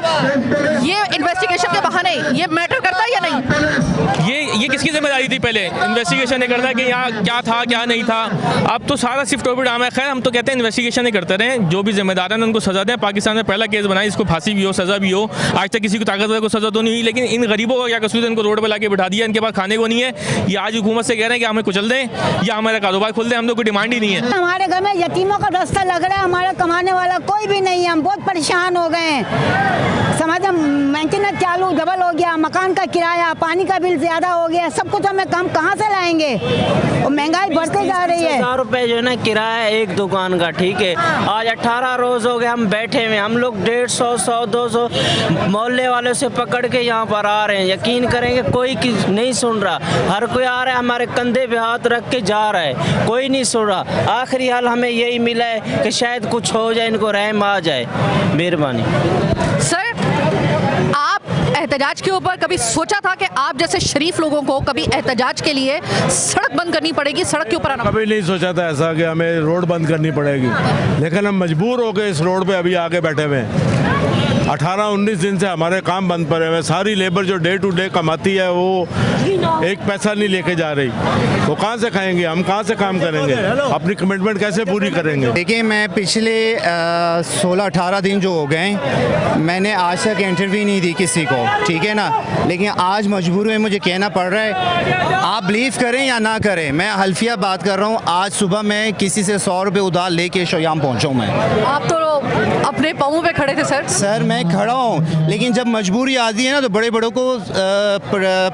ये इन्वेस्टिगेशन के बहाने ये मैटर करता है या नहीं? ये किसकी जिम्मेदारी थी? पहले इन्वेस्टिगेशन नहीं करता कि यहाँ क्या था क्या नहीं था, अब तो सारा सिर्फ टोपी डामा है। खैर हम तो कहते हैं इन्वेस्टिगेशन नहीं करते रहे, जो भी जिम्मेदार हैं उनको सजा दें। पाकिस्तान में पहला केस बनाया, इसको फांसी भी हो, सजा भी हो। आज तक किसी को ताकतवर को सजा तो नहीं हुई, लेकिन इन गरीबों का क्या कसूर है? इनको रोड पर लाके बिठा दिया, इनके पास खाने को नहीं है। ये आज हुकूमत से कह रहे हैं कि हमें कुचल दें या हमारा कारोबार खोल दें, हम लोग कोई डिमांड ही नहीं है। हमारे घर में यतीमों का रास्ता लग रहा है, हमारा कमाने वाला कोई भी नहीं है, हम बहुत परेशान हो गए हैं। समझ, मेंटेनेंस चालू डबल हो गया, मकान का किराया, पानी का बिल ज़्यादा हो गया, सब कुछ हमें कम कहाँ से लाएंगे? और महंगाई बढ़ते जा रही है। 1000 रुपये जो है ना किराया एक दुकान का, ठीक है। आज 18 रोज़ हो गए हम बैठे हुए, हम लोग 150, 100, 200 मोहल्ले वालों से पकड़ के यहाँ पर आ रहे हैं। यकीन करेंगे कोई नहीं सुन रहा, हर कोई आ रहा है हमारे कंधे पे हाथ रख के जा रहा है, कोई नहीं सुन रहा। आखिरी हाल हमें यही मिला है कि शायद कुछ हो जाए, इनको रहम आ जाए, मेहरबानी। सर, आप एहतजाज के ऊपर कभी सोचा था कि आप जैसे शरीफ लोगों को कभी एहतजाज के लिए सड़क बंद करनी पड़ेगी, सड़क के ऊपर आना? कभी नहीं सोचा था ऐसा कि हमें रोड बंद करनी पड़ेगी, लेकिन हम मजबूर हो गए इस रोड पे अभी आके बैठे हुए हैं। 18-19 दिन से हमारे काम बंद पड़े हुए, सारी लेबर जो डे टू डे कमाती है वो एक पैसा नहीं लेके जा रही, वो कहाँ से खाएंगे? हम कहाँ से काम करेंगे? अपनी कमिटमेंट कैसे पूरी करेंगे? देखिए, मैं पिछले 16-18 दिन जो हो गए, मैंने आज तक इंटरव्यू नहीं दी किसी को, ठीक है ना, लेकिन आज मजबूर में मुझे कहना पड़ रहा है। आप बिलीव करें या ना करें, मैं हल्फिया बात कर रहा हूँ, आज सुबह मैं किसी से 100 रुपये उधार लेके शोयाम पहुँचा हूँ। मैं आप तो अपने पाँवों पे खड़े थे सर। सर मैं खड़ा हूँ, लेकिन जब मजबूरी आती है ना तो बड़े बड़ों को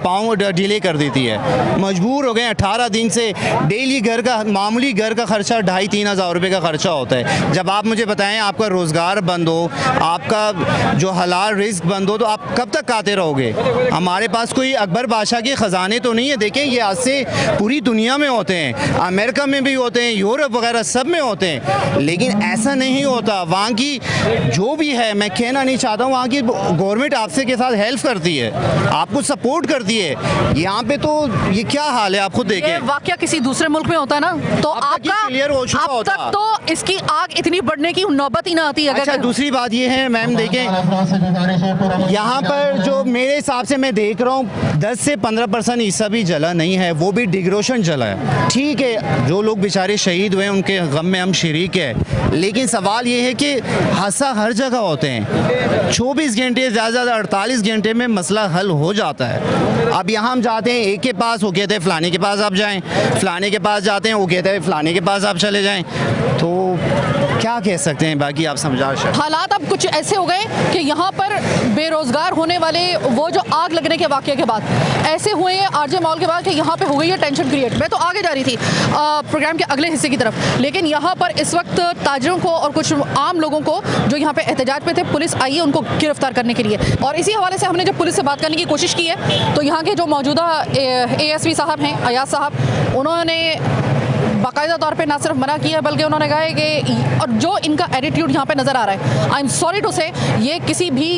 पाँव डिले कर देती है। मजबूर हो गए, 18 दिन से डेली घर का मामूली घर का खर्चा 2,500-3 हज़ार रुपये का खर्चा होता है। जब आप मुझे बताएं आपका रोज़गार बंद हो, आपका जो हलाल रिस्क बंद हो, तो आप कब तक खाते रहोगे? हमारे पास कोई अकबर बादशाह के ख़जाने तो नहीं है। देखें, ये आज से पूरी दुनिया में होते हैं, अमेरिका में भी होते हैं, यूरोप वगैरह सब में होते हैं, लेकिन ऐसा नहीं होता। वहाँ की जो भी है, मैं कहना नहीं चाहता हूँ, वहाँ की गवर्नमेंट आपसे के साथ हेल्प करती है, आपको सपोर्ट करती है। यहाँ पे तो ये क्या हाल है, आप खुद ये देखें। वाकया किसी दूसरे मुल्क में होता है ना तो अब तक ये आपका clear हो चुका अब होता। तक तो इसकी आग इतनी बढ़ने की नौबत ही ना आती अगर अच्छा, दूसरी बात ये है मैम, देखें यहाँ पर जो मेरे हिसाब से मैं देख रहा हूँ 10 से 15% हिस्सा भी जला नहीं है, वो भी डिग्रोशन जला है। ठीक है, जो लोग बेचारे शहीद हुए उनके गम में हम शरीक है, लेकिन सवाल ये है कि हादसा हर जगह होते हैं। 24 घंटे ज़्यादा ज़्यादा 48 घंटे में मसला हल हो जाता है। अब यहाँ हम जाते हैं एक के पास, वो कहते हैं फ़लाने के पास आप जाएं, फ़लाने के पास जाते हैं, वो कहते हैं फ़लाने के पास आप चले जाएं। तो क्या कह सकते हैं, बाकी आप समझा। हालात अब कुछ ऐसे हो गए कि यहाँ पर बेरोजगार होने वाले वो जो आग लगने के वाकये के बाद ऐसे हुए हैं आरजे मॉल के बाद कि यहाँ पे हो गई है टेंशन क्रिएट। मैं तो आगे जा रही थी प्रोग्राम के अगले हिस्से की तरफ, लेकिन यहाँ पर इस वक्त ताजरों को और कुछ आम लोगों को जो यहाँ पे एहतजाज पे थे, पुलिस आई है उनको गिरफ्तार करने के लिए। और इसी हवाले से हमने जब पुलिस से बात करने की कोशिश की है तो यहाँ के जो मौजूदा ASP साहब हैं, अयाज साहब, उन्होंने बाकायदा तौर पे ना सिर्फ मना किया है बल्कि उन्होंने कहा है कि और जो इनका एटीट्यूड यहाँ पे नज़र आ रहा है, आई एम सॉरी टू से, ये किसी भी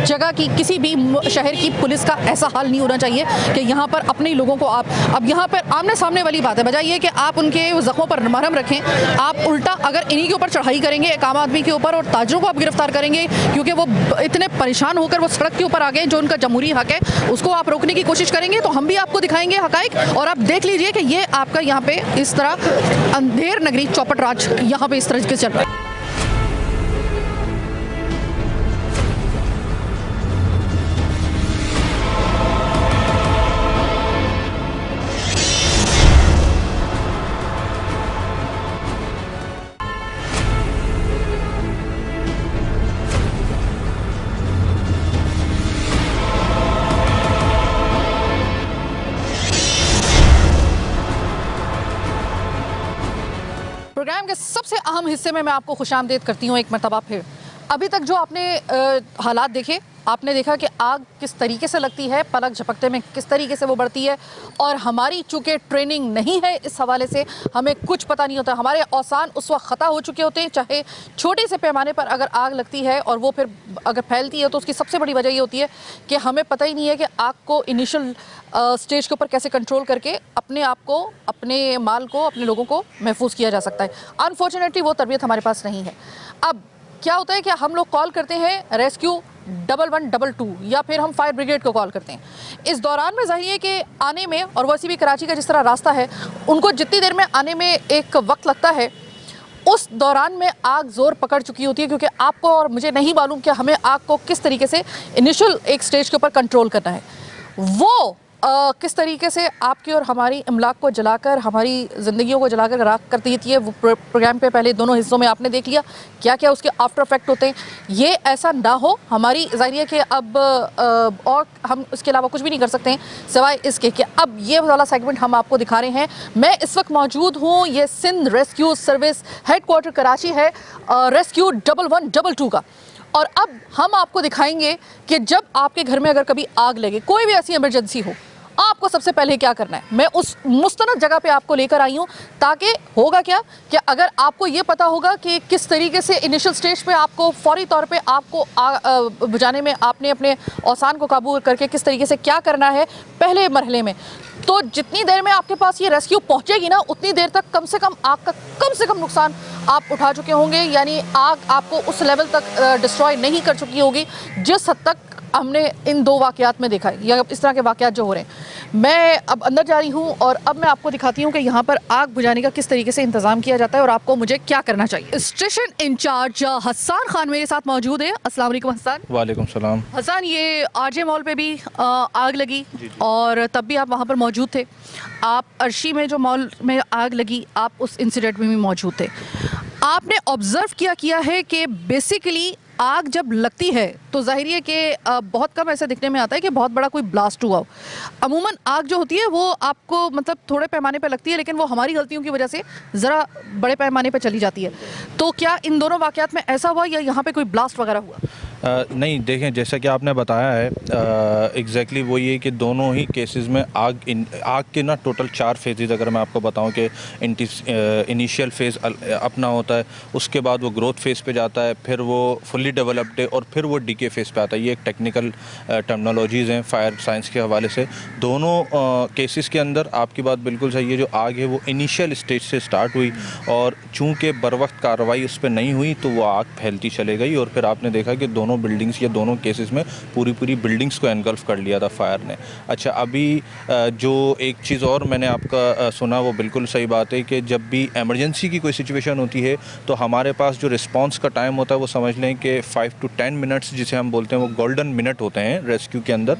जगह की, किसी भी शहर की पुलिस का ऐसा हाल नहीं होना चाहिए कि यहाँ पर अपने लोगों को आप, अब यहाँ पर आमने सामने वाली बात है, बजाय ये कि आप उनके ज़ख्मों पर मरहम रखें, आप उल्टा अगर इन्हीं के ऊपर चढ़ाई करेंगे, एक आम आदमी के ऊपर, और ताजरों को आप गिरफ्तार करेंगे क्योंकि वो इतने परेशान होकर वो सड़क के ऊपर आ गए, जो उनका जमहूरी हक है उसको आप रोकने की कोशिश करेंगे, तो हम भी आपको दिखाएंगे हकाइक। और आप देख लीजिए कि ये आपका यहाँ पे इस तरह अंधेर नगरी चौपट राज यहाँ पे इस तरह के चल रहा है। प्रोग्राम के सबसे अहम हिस्से में मैं आपको खुशामदीद करती हूँ एक मरतबा फिर। अभी तक जो आपने हालात देखे, आपने देखा कि आग किस तरीके से लगती है, पलक झपकते में किस तरीके से वो बढ़ती है, और हमारी चूँकि ट्रेनिंग नहीं है इस हवाले से हमें कुछ पता नहीं होता। हमारे औसान उस वक्त ख़ता हो चुके होते हैं, चाहे छोटे से पैमाने पर अगर आग लगती है और वो फिर अगर फैलती है तो उसकी सबसे बड़ी वजह ये होती है कि हमें पता ही नहीं है कि आग को इनिशियल स्टेज के ऊपर कैसे कंट्रोल करके अपने आप को, अपने माल को, अपने लोगों को महफूज किया जा सकता है। अनफॉर्चुनेटली वो तरबियत हमारे पास नहीं है। अब क्या होता है कि हम लोग कॉल करते हैं रेस्क्यू 1122 या फिर हम फायर ब्रिगेड को कॉल करते हैं। इस दौरान में जाहिर है कि आने में, और वैसे भी कराची का जिस तरह रास्ता है, उनको जितनी देर में आने में एक वक्त लगता है, उस दौरान में आग ज़ोर पकड़ चुकी होती है, क्योंकि आपको और मुझे नहीं मालूम कि हमें आग को किस तरीके से इनिशियल एक स्टेज के ऊपर कंट्रोल करना है। वो किस तरीके से आपकी और हमारी इमलाक को जलाकर, हमारी ज़िंदगियों को जलाकर राख कर देती है, वो प्रोग्राम पे पहले दोनों हिस्सों में आपने देख लिया क्या क्या उसके आफ्टर इफेक्ट होते हैं। ये ऐसा ना हो, हमारी जाहिर है कि अब और हम इसके अलावा कुछ भी नहीं कर सकते हैं सिवाय इसके कि अब ये वाला सेगमेंट हम आपको दिखा रहे हैं। मैं इस वक्त मौजूद हूँ, ये Sindh rescue service headquarter Karachi है, रेस्क्यू 1122 का। और अब हम आपको दिखाएंगे कि जब आपके घर में अगर कभी आग लगे, कोई भी ऐसी इमरजेंसी हो, आपको सबसे पहले क्या करना है। मैं उस मुस्तनद जगह पे आपको लेकर आई हूँ ताकि होगा क्या कि अगर आपको ये पता होगा कि किस तरीके से इनिशियल स्टेज पे आपको फौरी तौर पे आपको बुझाने में आपने अपने औसान को काबू करके किस तरीके से क्या करना है पहले मरहले में, तो जितनी देर में आपके पास ये रेस्क्यू पहुँचेगी ना, उतनी देर तक कम से कम आग का कम से कम नुकसान आप उठा चुके होंगे। यानी आग आपको उस लेवल तक डिस्ट्रॉय नहीं कर चुकी होगी जिस हद तक हमने इन दो वाक़यात में देखा है, या इस तरह के वाक़यात जो हो रहे हैं। मैं अब अंदर जा रही हूँ और अब मैं आपको दिखाती हूँ कि यहाँ पर आग बुझाने का किस तरीके से इंतज़ाम किया जाता है और आपको मुझे क्या करना चाहिए। स्टेशन इंचार्ज हसन खान मेरे साथ मौजूद है। अस्सलाम वालेकुम हसन। वालेकुम सलाम। हसन, ये आरजे मॉल पे भी आग लगी और तब भी आप वहाँ पर मौजूद थे। आप अर्शी में जो मॉल में आग लगी, आप उस इंसिडेंट में भी मौजूद थे। आपने ऑब्ज़र्व किया है कि बेसिकली आग जब लगती है तो जाहिर है कि बहुत कम ऐसा दिखने में आता है कि बहुत बड़ा कोई ब्लास्ट हुआ हो। अमूमन आग जो होती है वो आपको मतलब थोड़े पैमाने पे लगती है, लेकिन वो हमारी गलतियों की वजह से ज़रा बड़े पैमाने पे चली जाती है। तो क्या इन दोनों वाक़यात में ऐसा हुआ या यहाँ पे कोई ब्लास्ट वगैरह हुआ? नहीं, देखें, जैसा कि आपने बताया है एग्जैक्टली वो ये कि दोनों ही केसेस में आग के ना टोटल 4 फेजेज़ अगर मैं आपको बताऊं कि इनिशियल फेज़ अपना होता है, उसके बाद वो ग्रोथ फेज़ पे जाता है, फिर वो फुल्ली डेवलप्ड है और फिर वो डीके फेज़ पे आता है। ये एक टेक्निकल टर्मिनोलॉजीज़ हैं फायर साइंस के हवाले से। दोनों केसेस के अंदर आपकी बात बिल्कुल सही है, जो आग है वो इनिशियल स्टेज से स्टार्ट हुई और चूँकि बर वक्त कार्रवाई उस पर नहीं हुई तो वो आग फैलती चले गई और फिर आपने देखा कि दोनों बिल्डिंग्स या दोनों केसेस में पूरी बिल्डिंग्स को एनगल्फ कर लिया था फायर ने। अच्छा, अभी जो एक चीज़ और मैंने आपका सुना वो बिल्कुल सही बात है कि जब भी इमरजेंसी की कोई सिचुएशन होती है तो हमारे पास जो रिस्पांस का टाइम होता है वो समझ लें कि 5 to 10 मिनट्स जिसे हम बोलते हैं वो गोल्डन मिनट होते हैं रेस्क्यू के अंदर।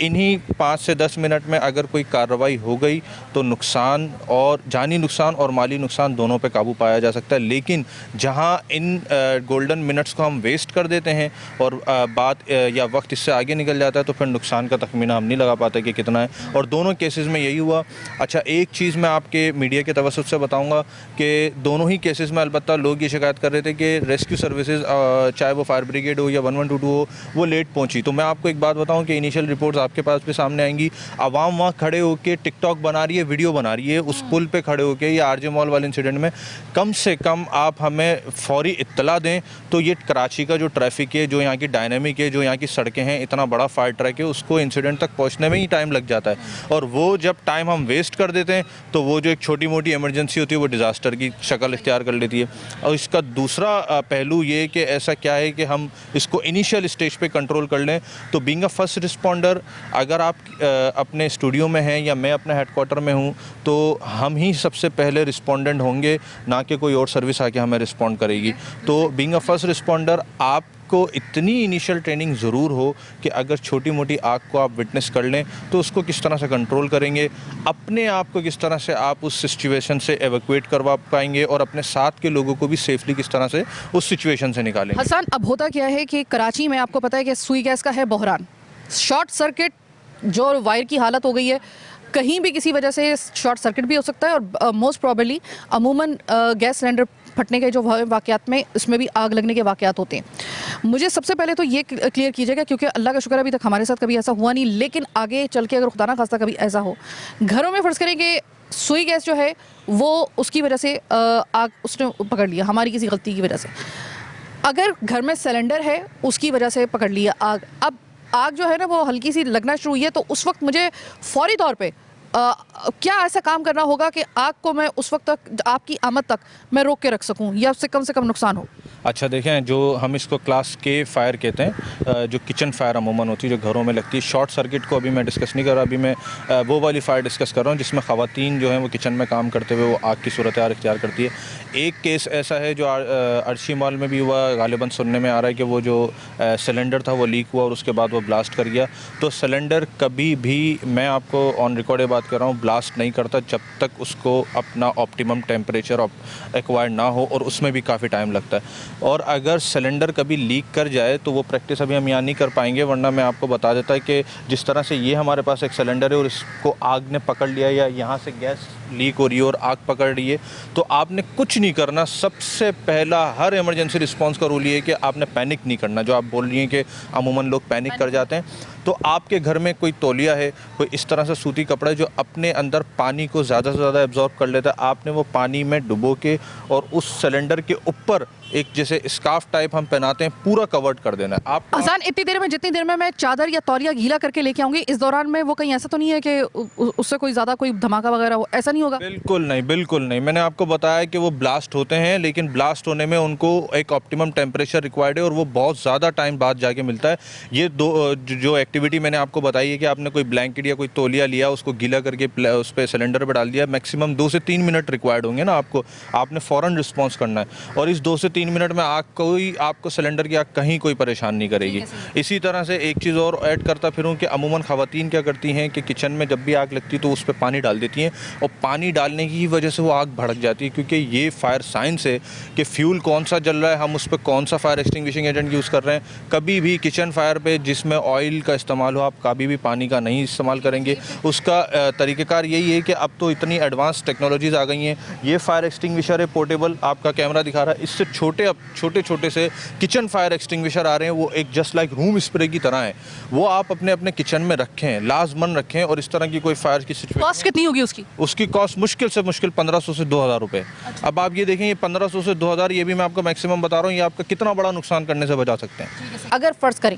इन्हीं 5 से 10 मिनट में अगर कोई कार्रवाई हो गई तो नुकसान और जानी नुकसान और माली नुकसान दोनों पे काबू पाया जा सकता है। लेकिन जहां इन गोल्डन मिनट्स को हम वेस्ट कर देते हैं और बात या वक्त इससे आगे निकल जाता है तो फिर नुकसान का तखमीना हम नहीं लगा पाते कि कितना है, और दोनों केसेस में यही हुआ। अच्छा, एक चीज़ मैं आपके मीडिया के तवज्जुह से बताऊंगा कि दोनों ही केसेस में अलबत्ता लोग ये शिकायत कर रहे थे कि रेस्क्यू सर्विसेज चाहे वो फायर ब्रिगेड हो या 1122 हो वो लेट पहुंची। तो मैं आपको एक बात बताऊं कि इनिशियल रिपोर्ट्स आपके पास भी सामने आएंगी। आवाम वहाँ खड़े होकर टिकटॉक बना रही है, वीडियो बना रही है उस पुल पे खड़े होकर या आरजे मॉल वाले इंसिडेंट में। कम से कम आप हमें फौरी इत्तला दें तो ये कराची का जो ट्रैफिक है, जो यहाँ की डायनामिक है, जो यहाँ की सड़कें हैं, इतना बड़ा फायर ट्रक है, उसको इंसिडेंट तक पहुँचने में ही टाइम लग जाता है। और वो जब टाइम हम वेस्ट कर देते हैं तो वो जो एक छोटी मोटी इमरजेंसी होती है वो डिज़ास्टर की शक्ल इख्तियार कर लेती है। और इसका दूसरा पहलू ये कि ऐसा क्या है कि हम इसको इनिशियल स्टेज पे कंट्रोल कर लें। तो बीइंग अ फर्स्ट रिस्पॉन्डर, अगर आप अपने स्टूडियो में हैं या मैं अपने हेडक्वार्टर में हूँ तो हम ही सबसे पहले रिस्पॉन्डेंट होंगे, ना कि कोई और सर्विस आके हमें रिस्पॉन्ड करेगी। तो बीइंग अ फर्स्ट रिस्पॉन्डर आपको इतनी इनिशियल ट्रेनिंग ज़रूर हो कि अगर छोटी मोटी आग को आप विटनेस कर लें तो उसको किस तरह से कंट्रोल करेंगे, अपने आप को किस तरह से आप उस सिचुएशन से एवैक्यूएट करवा पाएंगे और अपने साथ के लोगों को भी सेफली किस तरह से उस सिचुएशन से निकालेंगे। हसन, अब होता क्या है कि कराची में आपको पता है कि सुई गैस का है बहरान, शॉर्ट सर्किट जो वायर की हालत हो गई है, कहीं भी किसी वजह से शॉर्ट सर्किट भी हो सकता है और मोस्ट प्रॉबेबली अमूमन गैस सिलेंडर फटने के जो वाक़यात में इसमें भी आग लगने के वाक़यात होते हैं। मुझे सबसे पहले तो ये क्लियर कीजिएगा, क्योंकि अल्लाह का शुक्र अभी तक हमारे साथ कभी ऐसा हुआ नहीं, लेकिन आगे चल के अगर खुदा ना खास्ता कभी ऐसा हो, घरों में फ़र्ज़ करें कि सुई गैस जो है वो उसकी वजह से आग उसने पकड़ लिया, हमारी किसी गलती की वजह से। अगर घर में सिलेंडर है उसकी वजह से पकड़ लिया आग, अब आग जो है ना वो हल्की सी लगना शुरू हुई है, तो उस वक्त मुझे फ़ौरी तौर पे क्या ऐसा काम करना होगा कि आग को मैं उस वक्त तक, आपकी आमद तक मैं रोक के रख सकूं या उससे कम नुकसान हो? अच्छा, देखें, जो हम इसको क्लास के फायर कहते हैं, जो किचन फायर अमूमन होती है, जो घरों में लगती है। शॉर्ट सर्किट को अभी मैं डिस्कस नहीं कर रहा, अभी मैं वो वाली फायर डिस्कस कर रहा हूँ जिसमें ख़वातीन जो हैं वो किचन में काम करते हुए वो आग की सूरत हाल इख्तियार करती है। एक केस ऐसा है जो अर्शी मॉल में भी हुआ, गालिबन सुनने में आ रहा है कि वो जो सिलेंडर था वो लीक हुआ और उसके बाद वो ब्लास्ट कर गया। तो सिलेंडर कभी भी, मैं आपको ऑन रिकॉर्ड बात कर रहा हूँ, ब्लास्ट नहीं करता जब तक उसको अपना ऑप्टिमम टेम्परेचर एक्वायर्ड ना हो, और उसमें भी काफ़ी टाइम लगता है। और अगर सिलेंडर कभी लीक कर जाए तो वो प्रैक्टिस अभी हम यहाँ नहीं कर पाएंगे, वरना मैं आपको बता देता है कि जिस तरह से ये हमारे पास एक सिलेंडर है और इसको आग ने पकड़ लिया या यहाँ से गैस लीक हो रही है और आग पकड़ रही है, तो आपने कुछ नहीं करना। सबसे पहला हर इमरजेंसी रिस्पांस का रूल ये है कि आपने पैनिक नहीं करना। जो आप बोल रही हैं कि अमूमन लोग पैनिक कर जाते हैं, तो आपके घर में कोई तौलिया है, कोई इस तरह से सूती कपड़ा है जो अपने अंदर पानी को ज़्यादा से ज़्यादा एब्जॉर्ब कर लेता है, आपने वो पानी में डुबो के और उस सिलेंडर के ऊपर एक जैसे स्कार्फ टाइप हम पहनाते हैं पूरा कवर्ड कर देना है। आप हसन, इतनी देर में, जितनी देर में मैं चादर या तौलिया गीला करके लेके आऊँगी, इस दौरान में वो कहीं ऐसा तो नहीं है कि उससे कोई ज़्यादा कोई धमाका वगैरह हो? ऐसा नहीं होगा? बिल्कुल नहीं, बिल्कुल नहीं। मैंने आपको बताया कि वो ब्लास्ट होते हैं, लेकिन ब्लास्ट होने में उनको एक ऑप्टिमम टेम्परेचर रिक्वायर्ड है और वो बहुत ज़्यादा टाइम बाद जाके मिलता है। ये दो जो एक्टिविटी मैंने आपको बताई है कि आपने कोई ब्लैंकेट या कोई तौलिया लिया, उसको गीला करके उस पर सिलेंडर पर डाल दिया, मैक्सिमम 2 से 3 मिनट रिक्वायर्ड होंगे ना आपको, आपने फ़ौरन रिस्पॉन्स करना है। और इस 2 से 3 मिनट में कोई आपको सिलेंडर की आग कहीं कोई परेशान नहीं करेगी। इसी तरह से एक चीज़ और ऐड करता फिरूं कि अमूमन ख़वातीन क्या करती हैं कि किचन में जब भी आग लगती है तो उस पर पानी डाल देती हैं और पानी डालने की वजह से वो आग भड़क जाती है, क्योंकि ये फायर साइंस है कि फ्यूल कौन सा जल रहा है, हम उस पर कौन सा फायर एक्सटिंग्विशिंग एजेंट यूज़ कर रहे हैं। कभी भी किचन फायर पे जिसमें ऑयल का इस्तेमाल हो, आप कभी भी पानी का नहीं इस्तेमाल करेंगे। उसका तरीक़ेकार यही है कि अब तो इतनी एडवांस टेक्नोलॉजीज़ आ गई हैं। ये फायर एक्सटिंग्विशर है पोर्टेबल, आपका कैमरा दिखा रहा है, इससे छोटे छोटे से किचन फायर एक्सटिंग्विशर आ रहे हैं, वो एक जस्ट लाइक रूम स्प्रे की तरह है। वो आप अपने अपने किचन में रखें, लाजमन रखें, और इस तरह की कोई फायर की सिचुएशन। कॉस्ट कितनी होगी उसकी? उसकी कॉस्ट मुश्किल से मुश्किल 1500 से 2000 रुपये। अब आप ये देखें, ये 1500 से 2000, ये भी मैं आपको मैक्सिमम बता रहा हूँ, ये आपका कितना बड़ा नुकसान करने से बचा सकते हैं। अगर फ़र्ज़ करें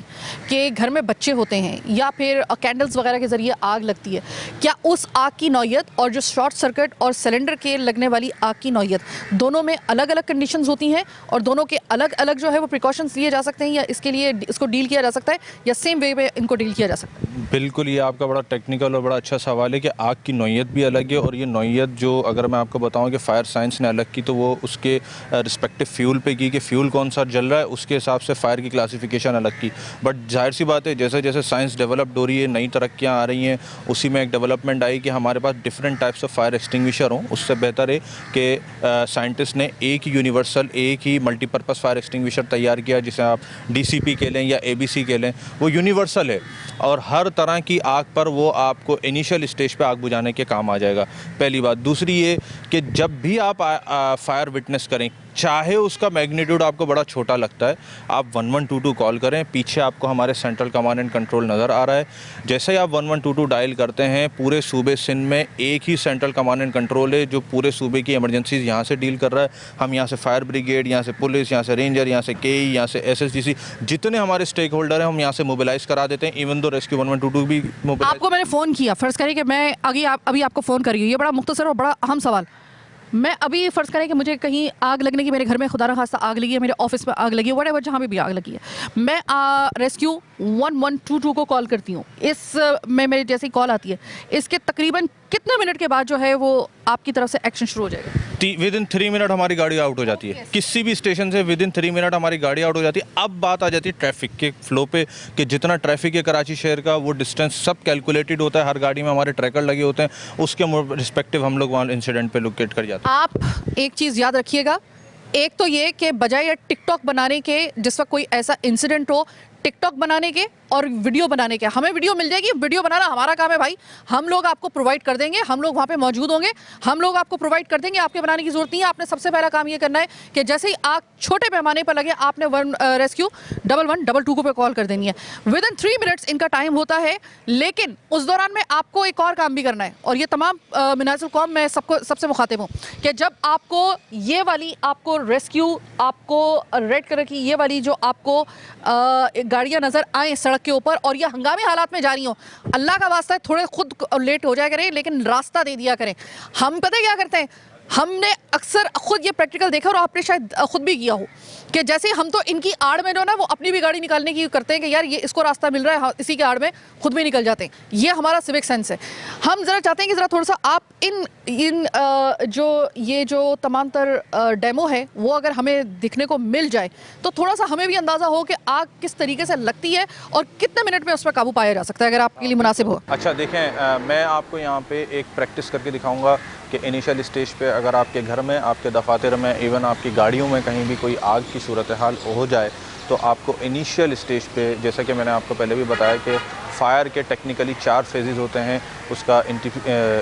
कि घर में बच्चे होते हैं या फिर कैंडल्स वगैरह के ज़रिए आग लगती है, क्या उस आग की नौयत और जो शॉर्ट सर्किट और सिलेंडर के लगने वाली आग की नौयत, दोनों में अलग अलग कंडीशंस होती हैं और दोनों के अलग अलग जो है वो प्रिकॉशंस लिए जा सकते हैं, या इसके लिए इसको डील किया जा सकता है, या सेम वे में इनको डील किया जा सकता है? बिल्कुल, ये आपका बड़ा टेक्निकल और बड़ा अच्छा सवाल है कि आग की नौयत भी अलग है, और ये नौयत जो अगर मैं आपको बताऊं कि फायर साइंस ने अलग की, तो वो उसके रिस्पेक्टिव फ्यूल पे की कि फ्यूल कौन सा जल रहा है, उसके हिसाब से फायर की क्लासिफिकेशन अलग की। बट जाहिर सी बात है, जैसे जैसे साइंस डेवलप्ड हो रही है, नई तरक्कियाँ आ रही हैं, उसी में एक डेवलपमेंट आई कि हमारे पास different types of fire extinguisher हों। उससे बेहतर है कि साइंटिस्ट ने एक ही यूनिवर्सल, एक ही मल्टीपर्पज़ फायर एक्सटिंग्विशर तैयार किया, जिसे आप DCP कह लें या ABC कह लें। वो यूनिवर्सल है और हर तरह की आग पर वो आपको इनिशियल स्टेज पे आग बुझाने के काम आ जाएगा, पहली बात। दूसरी ये कि जब भी आप फायर विटनेस करें, चाहे उसका मैग्नीट्यूड आपको बड़ा छोटा लगता है, आप 1122 कॉल करें। पीछे आपको हमारे सेंट्रल कमांड एंड कंट्रोल नज़र आ रहा है। जैसे ही आप 1122 डायल करते हैं, पूरे सूबे सिंध में एक ही सेंट्रल कमांड एंड कंट्रोल है जो पूरे सूबे की इमरजेंसीज यहाँ से डील कर रहा है। हम यहाँ से फायर ब्रिगेड, यहाँ से पुलिस, यहाँ से रेंजर, यहाँ से KE, यहाँ से SSDC, जितने हमारे स्टेक होल्डर हैं हम यहाँ से मोबिलाइज़ करा देते हैं। इवन दो रेस्क्यू 1122 भी मोबिलाइज। आपको मैंने फ़ोन किया, फ़र्ज़ करें कि मैं अभी आपको फ़ोन कर रही हूँ, ये बड़ा मुख्तसर और बड़ा अहम सवाल। मैं अभी फ़र्ज़ करें कि मुझे कहीं आग लगने की, मेरे घर में खुदा न खास्ता आग लगी है, मेरे ऑफिस में आग लगी है, व्हाटएवर जहाँ भी आग लगी है, मैं रेस्क्यू 1122 को कॉल करती हूँ। इस में मेरे जैसे ही कॉल आती है, इसके तकरीबन कितने मिनट के बाद जो है वो आपकी तरफ से एक्शन शुरू हो जाएगा? विदिन 3 मिनट हमारी गाड़ी आउट हो जाती है। किसी भी स्टेशन से विदिन 3 मिनट हमारी गाड़ी आउट हो जाती है। अब बात आ जाती है ट्रैफिक के फ्लो पे कि जितना ट्रैफिक है कराची शहर का, वो डिस्टेंस सब कैलकुलेटेड होता है। हर गाड़ी में हमारे ट्रैकर लगे होते हैं, उसके रिस्पेक्टिव हम लोग वहाँ इंसिडेंट पे लोकेट कर जाते हैं। आप एक चीज़ याद रखिएगा, एक तो ये कि बजाय टिकटॉक बनाने के, जिस वक्त कोई ऐसा इंसिडेंट हो, टिकटॉक बनाने के और वीडियो बनाने के, हमें वीडियो मिल जाएगी, वीडियो बनाना हमारा काम है भाई, हम लोग आपको प्रोवाइड कर देंगे, हम लोग वहाँ पे मौजूद होंगे, हम लोग आपको प्रोवाइड कर देंगे, आपके बनाने की ज़रूरत नहीं है। आपने सबसे पहला काम ये करना है कि जैसे ही आग छोटे पैमाने पर लगे, आपने रेस्क्यू 1122 को पे कॉल कर देनी है। विदिन 3 मिनट्स इनका टाइम होता है, लेकिन उस दौरान में आपको एक और काम भी करना है, और ये तमाम मिनाज़िल कौम मैं सबसे मुखातिब हूँ कि जब आपको ये वाली आपको रेस्क्यू, आपको रेड कलर की ये वाली जो आपको गाड़ियाँ नज़र आएँ सड़क के ऊपर और ये हंगामी हालात में जा रही हो, अल्लाह का वास्ता है थोड़े खुद लेट हो जाया करें, लेकिन रास्ता दे दिया करें। हम पता क्या करते हैं, हमने अक्सर खुद ये प्रैक्टिकल देखा और आपने शायद खुद भी किया हो कि जैसे हम तो इनकी आड़ में जो ना वो अपनी भी गाड़ी निकालने की करते हैं कि यार ये इसको रास्ता मिल रहा है, इसी के आड़ में खुद भी निकल जाते हैं। ये हमारा सिविक सेंस है। हम ज़रा चाहते हैं कि ज़रा थोड़ा सा आप इन जो तमाम तर डेमो है वो अगर हमें दिखने को मिल जाए तो थोड़ा सा हमें भी अंदाज़ा हो कि आग किस तरीके से लगती है और कितने मिनट में उस पर काबू पाया जा सकता है, अगर आपके लिए मुनासिब हो। अच्छा देखें, मैं आपको यहाँ पे एक प्रैक्टिस करके दिखाऊंगा कि इनिशियल स्टेज पे अगर आपके घर में, आपके दफातर में, इवन आपकी गाड़ियों में कहीं भी कोई आग की सूरत हाल हो जाए, तो आपको इनिशियल स्टेज पे, जैसा कि मैंने आपको पहले भी बताया कि फायर के टेक्निकली 4 फेजेस होते हैं। उसका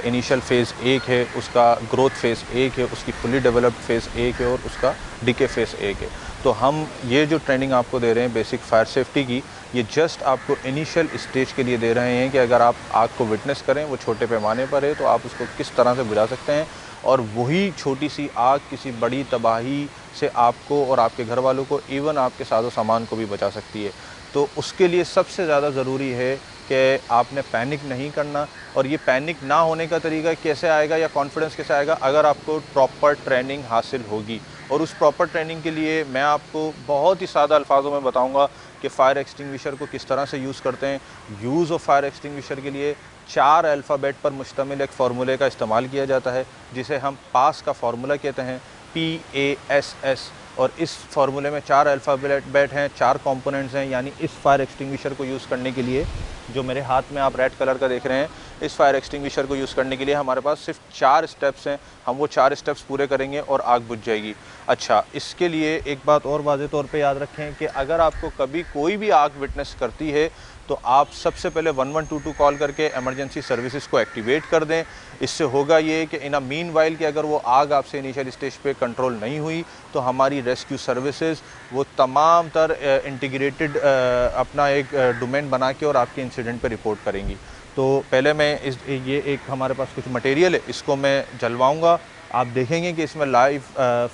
इनिशियल फ़ेज़ 1 है, उसका ग्रोथ फ़ेज़ 1 है, उसकी फुली डेवलप्ड फ़ेज़ 1 है और उसका डीके फ़ेज़ 1 है। तो हम ये जो ट्रेनिंग आपको दे रहे हैं बेसिक फायर सेफ्टी की, ये जस्ट आपको इनिशियल स्टेज के लिए दे रहे हैं कि अगर आप आग को विटनेस करें, वो छोटे पैमाने पर है, तो आप उसको किस तरह से बुझा सकते हैं, और वही छोटी सी आग किसी बड़ी तबाही से आपको और आपके घर वालों को, इवन आपके साजो सामान को भी बचा सकती है। तो उसके लिए सबसे ज़्यादा ज़रूरी है कि आपने पैनिक नहीं करना। और ये पैनिक ना होने का तरीका कैसे आएगा या कॉन्फिडेंस कैसे आएगा, अगर आपको प्रॉपर ट्रेनिंग हासिल होगी। और उस प्रॉपर ट्रेनिंग के लिए मैं आपको बहुत ही सादा अल्फाजों में बताऊंगा कि फ़ायर एक्सटिंग्विशर को किस तरह से यूज़ करते हैं। यूज़ ऑफ फायर एक्सटिंग्विशर के लिए 4 अल्फ़ाबेट पर मुश्तमिल एक फार्मूले का इस्तेमाल किया जाता है, जिसे हम पास का फार्मूला कहते हैं, PASS। और इस फार्मूले में 4 अल्फ़ाबेट हैं, 4 कंपोनेंट्स हैं। यानी इस फायर एक्सटिंग्विशर को यूज़ करने के लिए, जो मेरे हाथ में आप रेड कलर का देख रहे हैं, इस फायर एक्सटिंग्विशर को यूज़ करने के लिए हमारे पास सिर्फ 4 स्टेप्स हैं। हम वो 4 स्टेप्स पूरे करेंगे और आग बुझ जाएगी। अच्छा, इसके लिए एक बात और वाज़े तौर पे याद रखें कि अगर आपको कभी कोई भी आग विटनेस करती है तो आप सबसे पहले 1122 कॉल करके एमरजेंसी सर्विसेज को एक्टिवेट कर दें। इससे होगा ये कि इन अ मीन वाइल कि अगर वो आग आपसे इनिशियल स्टेज पे कंट्रोल नहीं हुई तो हमारी रेस्क्यू सर्विसेज वो तमाम तर इंटीग्रेटेड अपना एक डोमेन बना के और आपके इंसिडेंट पे रिपोर्ट करेंगी। तो पहले मैं ये एक हमारे पास कुछ मटेरियल है, इसको मैं जलवाऊँगा। आप देखेंगे कि इसमें लाइव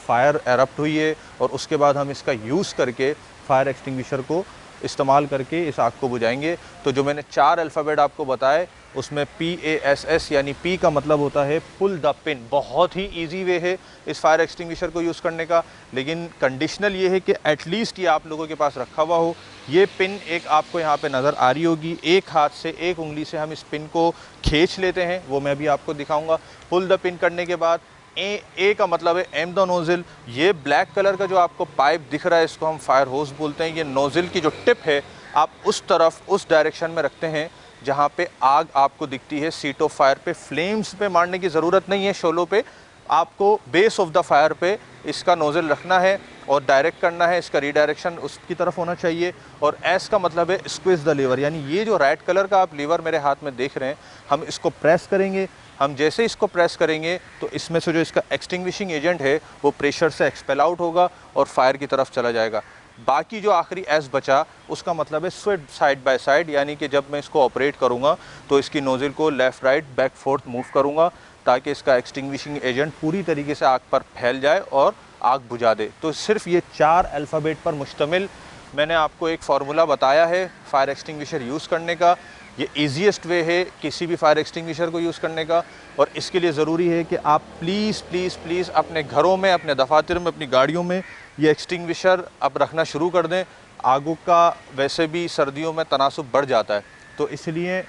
फायर एरप्ट हुई है और उसके बाद हम इसका यूज़ करके फायर एक्सटिंग्विशर को इस्तेमाल करके इस आग को बुझाएंगे। तो जो मैंने 4 अल्फ़ाबेट आपको बताए उसमें PASS यानी P का मतलब होता है पुल द पिन। बहुत ही इजी वे है इस फायर एक्सटिंग्विशर को यूज़ करने का, लेकिन कंडीशनल ये है कि एटलीस्ट ये आप लोगों के पास रखा हुआ हो। ये पिन एक आपको यहाँ पे नज़र आ रही होगी, एक हाथ से एक उंगली से हम इस पिन को खींच लेते हैं, वो मैं अभी आपको दिखाऊँगा। पुल द पिन करने के बाद ए का मतलब है एम द नोज़िल। ये ब्लैक कलर का जो आपको पाइप दिख रहा है इसको हम फायर होस बोलते हैं। ये नोज़िल की जो टिप है आप उस तरफ उस डायरेक्शन में रखते हैं जहाँ पे आग आपको दिखती है। सीट ऑफ फायर पे फ्लेम्स पे मारने की ज़रूरत नहीं है, शोलों पे आपको बेस ऑफ द फायर पे इसका नोज़िल रखना है और डायरेक्ट करना है। इसका रीडायरेक्शन उसकी तरफ होना चाहिए। और एस का मतलब है स्क्विज द लीवर, यानी ये जो रेड कलर का आप लीवर मेरे हाथ में देख रहे हैं, हम इसको प्रेस करेंगे। हम जैसे इसको प्रेस करेंगे तो इसमें से जो इसका एक्सटिंग्विशिंग एजेंट है वो प्रेशर से एक्सपेल आउट होगा और फायर की तरफ चला जाएगा। बाकी जो आखिरी एस बचा उसका मतलब है स्विच साइड बाय साइड, यानी कि जब मैं इसको ऑपरेट करूँगा तो इसकी नोज़िल को left right back fourth move करूँगा ताकि इसका एक्सटिंग्विशिंग एजेंट पूरी तरीके से आग पर फैल जाए और आग बुझा दे। तो सिर्फ ये 4 अल्फ़ाबेट पर मुश्तमिल मैंने आपको एक फार्मूला बताया है फायर एक्सटिंग्विशर यूज़ करने का। ये ईजीएस्ट वे है किसी भी फायर एक्सटिंग्विशर को यूज़ करने का। और इसके लिए ज़रूरी है कि आप प्लीज़ प्लीज़ प्लीज़ अपने घरों में, अपने दफातर में, अपनी गाड़ियों में ये एक्सटिंग्विशर अब रखना शुरू कर दें। आगों का वैसे भी सर्दियों में तनासुब बढ़ जाता है, तो इसलिए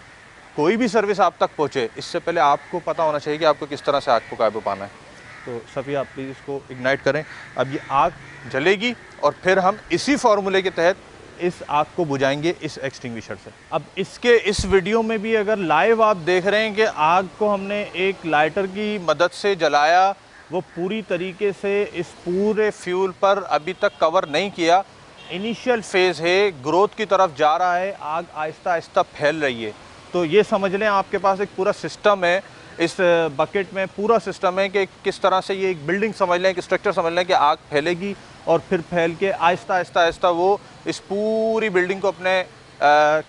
कोई भी सर्विस आप तक पहुँचे इससे पहले आपको पता होना चाहिए कि आपको किस तरह से आग को काबू पाना है। तो सफ़िया आप प्लीज़ इसको इग्नाइट करें। अब ये आग जलेगी और फिर हम इसी फार्मूले के तहत इस आग को बुझाएंगे इस एक्सटिंग्विशर से। अब इसके इस वीडियो में भी अगर लाइव आप देख रहे हैं कि आग को हमने एक लाइटर की मदद से जलाया, वो पूरी तरीके से इस पूरे फ्यूल पर अभी तक कवर नहीं किया। इनिशियल फेज़ है, ग्रोथ की तरफ जा रहा है, आग आहिस्ता आहिस्ता फैल रही है। तो ये समझ लें आपके पास एक पूरा सिस्टम है, इस बकेट में पूरा सिस्टम है कि किस तरह से ये एक बिल्डिंग समझ लें, एक स्ट्रक्चर समझ लें कि आग फैलेगी और फिर फैल के आहिस्ता आहिस्ता आहिस्ता वो इस पूरी बिल्डिंग को अपने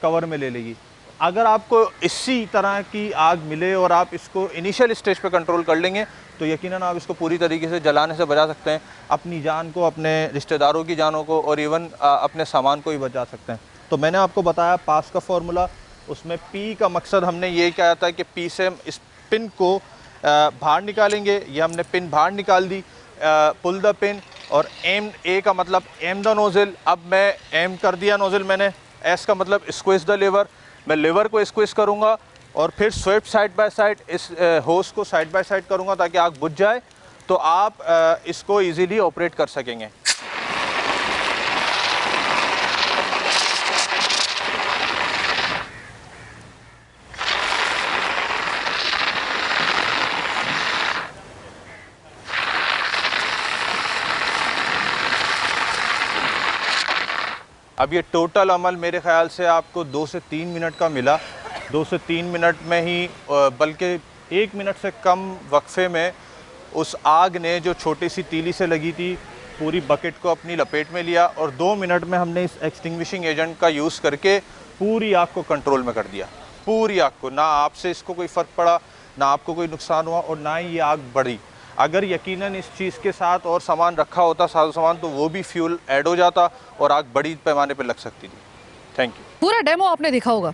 कवर में ले लेगी। अगर आपको इसी तरह की आग मिले और आप इसको इनिशियल स्टेज पे कंट्रोल कर लेंगे तो यकीनन आप इसको पूरी तरीके से जलाने से बचा सकते हैं, अपनी जान को, अपने रिश्तेदारों की जानों को और इवन अपने सामान को ही बचा सकते हैं। तो मैंने आपको बताया पास का फॉर्मूला, उसमें पी का मकसद हमने ये किया था कि पी से हम इस पिन को बाहर निकालेंगे। ये हमने पिन बाहर निकाल दी, पुल द पिन। और एम, ए का मतलब एम द नोज़िल। अब मैं एम कर दिया नोज़िल मैंने। एस का मतलब स्क्विज द लीवर, मैं लीवर को स्क्विज करूँगा और फिर स्वेप साइड बाय साइड इस होस को साइड बाय साइड करूँगा ताकि आग बुझ जाए, तो आप इसको ईज़िली ऑपरेट कर सकेंगे। अब ये टोटल अमल मेरे ख़्याल से आपको 2 से 3 मिनट का मिला। 2 से 3 मिनट में ही, बल्कि 1 मिनट से कम वक्फे में उस आग ने जो छोटी सी तीली से लगी थी पूरी बकेट को अपनी लपेट में लिया और 2 मिनट में हमने इस एक्सटिंग्विशिंग एजेंट का यूज़ करके पूरी आग को कंट्रोल में कर दिया। पूरी आग को, ना आपसे इसको कोई फ़र्क पड़ा, ना आपको कोई नुकसान हुआ और ना ही ये आग बढ़ी। अगर यकीनन इस चीज़ के साथ और सामान रखा होता, साजो सामान, तो वो भी फ्यूल ऐड हो जाता और आग बड़ी पैमाने पे लग सकती थी। Thank you. पूरा डेमो आपने देखा होगा,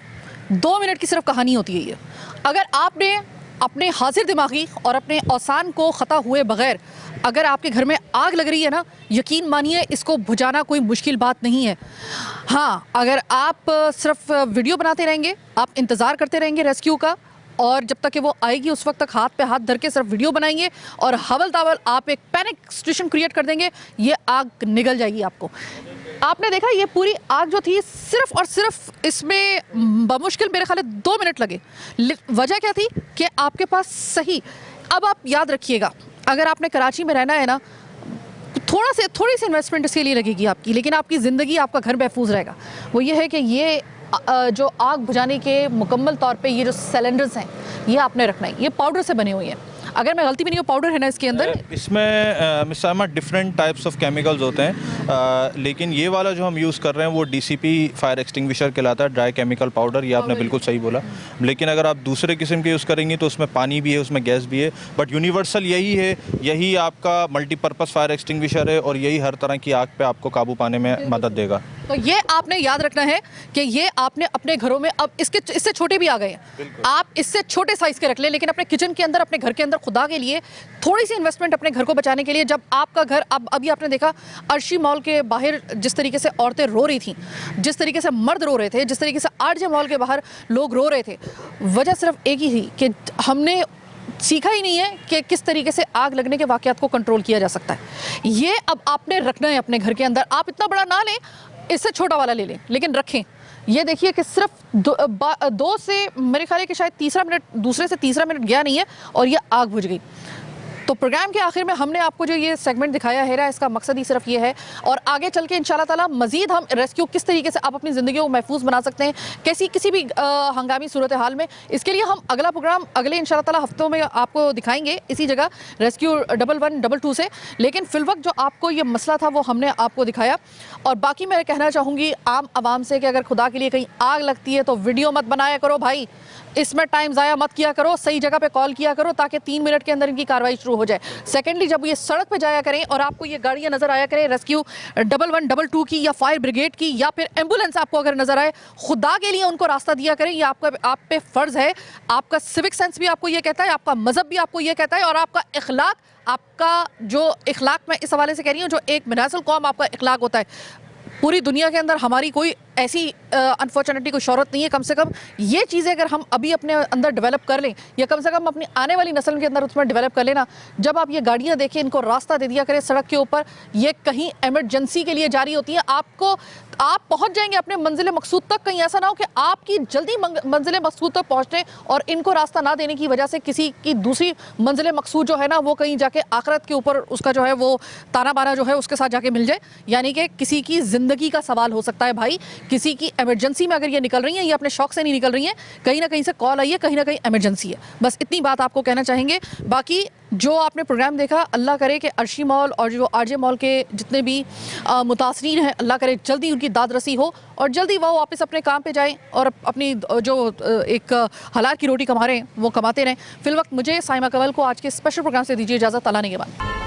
2 मिनट की सिर्फ कहानी होती है ये। अगर आपने अपने हाजिर दिमागी और अपने औसान को ख़ता हुए बग़ैर अगर आपके घर में आग लग रही है ना, यकीन मानिए इसको बुझाना कोई मुश्किल बात नहीं है। हाँ, अगर आप सिर्फ वीडियो बनाते रहेंगे, आप इंतज़ार करते रहेंगे रेस्क्यू का, और जब तक कि वो आएगी उस वक्त तक हाथ पे हाथ धर के सिर्फ वीडियो बनाएंगे और हवल तावल आप एक पैनिक सिचुएशन क्रिएट कर देंगे, ये आग निगल जाएगी आपको। आपने देखा ये पूरी आग जो थी सिर्फ और सिर्फ इसमें बमुश्किल मेरे ख्याल 2 मिनट लगे। वजह क्या थी कि आपके पास सही, अब आप याद रखिएगा अगर आपने कराची में रहना है ना, थोड़ी सी इन्वेस्टमेंट इसके लिए लगेगी आपकी, लेकिन आपकी ज़िंदगी, आपका घर महफूज रहेगा। वो ये है कि ये जो आग बुझाने के मुकम्मल तौर पे ये जो सिलेंडर्स हैं ये आपने रखना है। ये पाउडर से बने हुए हैं, अगर मैं गलती में नहीं हूँ पाउडर है ना इसके अंदर। इसमें miss Saima different types of chemicals होते हैं, लेकिन ये वाला जो हम यूज़ कर रहे हैं वो DCP फायर एक्सटिंग्विशर कहलाता है, ड्राई केमिकल पाउडर। ये आपने बिल्कुल सही बोला। लेकिन अगर आप दूसरे किस्म के यूज़ करेंगे तो उसमें पानी भी है, उसमें गैस भी है, बट यूनिवर्सल यही है, यही आपका मल्टीपर्पज़ फायर एक्सटिंग्विशर है और यही हर तरह की आग पे आपको काबू पाने में मदद देगा। तो ये आपने याद रखना है कि ये आपने अपने घरों में, अब इससे छोटे भी आ गए हैं, आप इससे छोटे साइज़ के रख लें, लेकिन अपने किचन के अंदर, अपने घर के अंदर खुदा के लिए थोड़ी सी इन्वेस्टमेंट अपने घर को बचाने के लिए। जब आपका घर, अब अभी आपने देखा अर्शी मॉल के बाहर जिस तरीके से औरतें रो रही थीं, जिस तरीके से मर्द रो रहे थे, जिस तरीके से RJ मॉल के बाहर लोग रो रहे थे, वजह सिर्फ एक ही थी कि हमने सीखा ही नहीं है कि किस तरीके से आग लगने के वाक़यात को कंट्रोल किया जा सकता है। ये अब आपने रखना है अपने घर के अंदर। आप इतना बड़ा ना लें, इससे छोटा वाला ले लें, लेकिन रखें। ये देखिए कि सिर्फ दो से मेरे ख्याल है कि शायद तीसरा मिनट, दूसरे से तीसरा मिनट गया नहीं है और ये आग बुझ गई। तो प्रोग्राम के आखिर में हमने आपको जो ये सेगमेंट दिखाया है, इसका मकसद ही सिर्फ ये है, और आगे चल के इंशाल्लाह ताला मज़ीद हम रेस्क्यू किस तरीके से आप अपनी ज़िंदगी को महफूज बना सकते हैं किसी भी हंगामी सूरत हाल में, इसके लिए हम अगला प्रोग्राम अगले इंशाल्लाह ताला हफ्तों में आपको दिखाएंगे इसी जगह रेस्क्यू 1122 से। लेकिन फिलवक्त जो आपको ये मसला था वो हमने आपको दिखाया। और बाकी मैं कहना चाहूँगी आम आवाम से कि अगर खुदा के लिए कहीं आग लगती है तो वीडियो मत बनाया करो भाई, इसमें टाइम ज़ाया मत किया करो, सही जगह पे कॉल किया करो ताकि 3 मिनट के अंदर इनकी कार्रवाई शुरू हो जाए। सेकेंडली, जब ये सड़क पे जाया करें और आपको ये गाड़ियाँ नज़र आया करें रेस्क्यू 1122 की या फायर ब्रिगेड की या फिर एम्बुलेंस आपको अगर नज़र आए, खुदा के लिए उनको रास्ता दिया करें। ये आप पे फ़र्ज़ है, आपका सिविक सेंस भी आपको ये कहता है, आपका मज़हब भी आपको ये कहता है, और आपका इखलाक, आपका जो इखलाक मैं इस हवाले से कह रही हूँ, जो एक मिनासल कौम आपका इखलाक होता है। पूरी दुनिया के अंदर हमारी कोई ऐसी अनफॉर्चुनेटली कोई शौहरत नहीं है, कम से कम ये चीज़ें अगर हम अभी अपने अंदर डेवलप कर लें या कम से कम अपनी आने वाली नस्ल के अंदर उसमें डेवलप कर लेना। जब आप ये गाड़ियाँ देखें, इनको रास्ता दे दिया करें सड़क के ऊपर, ये कहीं एमरजेंसी के लिए जारी होती हैं, आप पहुँच जाएंगे अपने मंजिल मकसूद तक। कहीं ऐसा ना हो कि आपकी जल्दी मंजिल मकसूद तक पहुँचने और इनको रास्ता ना देने की वजह से किसी की दूसरी मंजिल मकसूद जो है ना, वो कहीं जाके आखिरत के ऊपर उसका जो है वो ताना बाना जो है उसके साथ जाके मिल जाए। यानी कि किसी की ज़िंदगी का सवाल हो सकता है भाई, किसी की इमरजेंसी में अगर ये निकल रही हैं, ये अपने शौक से नहीं निकल रही हैं, कहीं ना कहीं से कॉल आई है, कहीं ना कहीं इमरजेंसी है। बस इतनी बात आपको कहना चाहेंगे। बाकी जो आपने प्रोग्राम देखा, अल्लाह करे कि अर्शी मॉल और जो RJ मॉल के जितने भी मुतासरीन हैं, अल्लाह करे जल्दी उनकी दाद रसी हो और जल्दी वो वापस अपने काम पे जाएं और अपनी जो एक हलाल की रोटी कमा रहे हैं वो कमाते रहें। फिलवक्त मुझे साइमा कंवल को आज के स्पेशल प्रोग्राम से दीजिए इजाज़त। अल्लाह ने के बाद।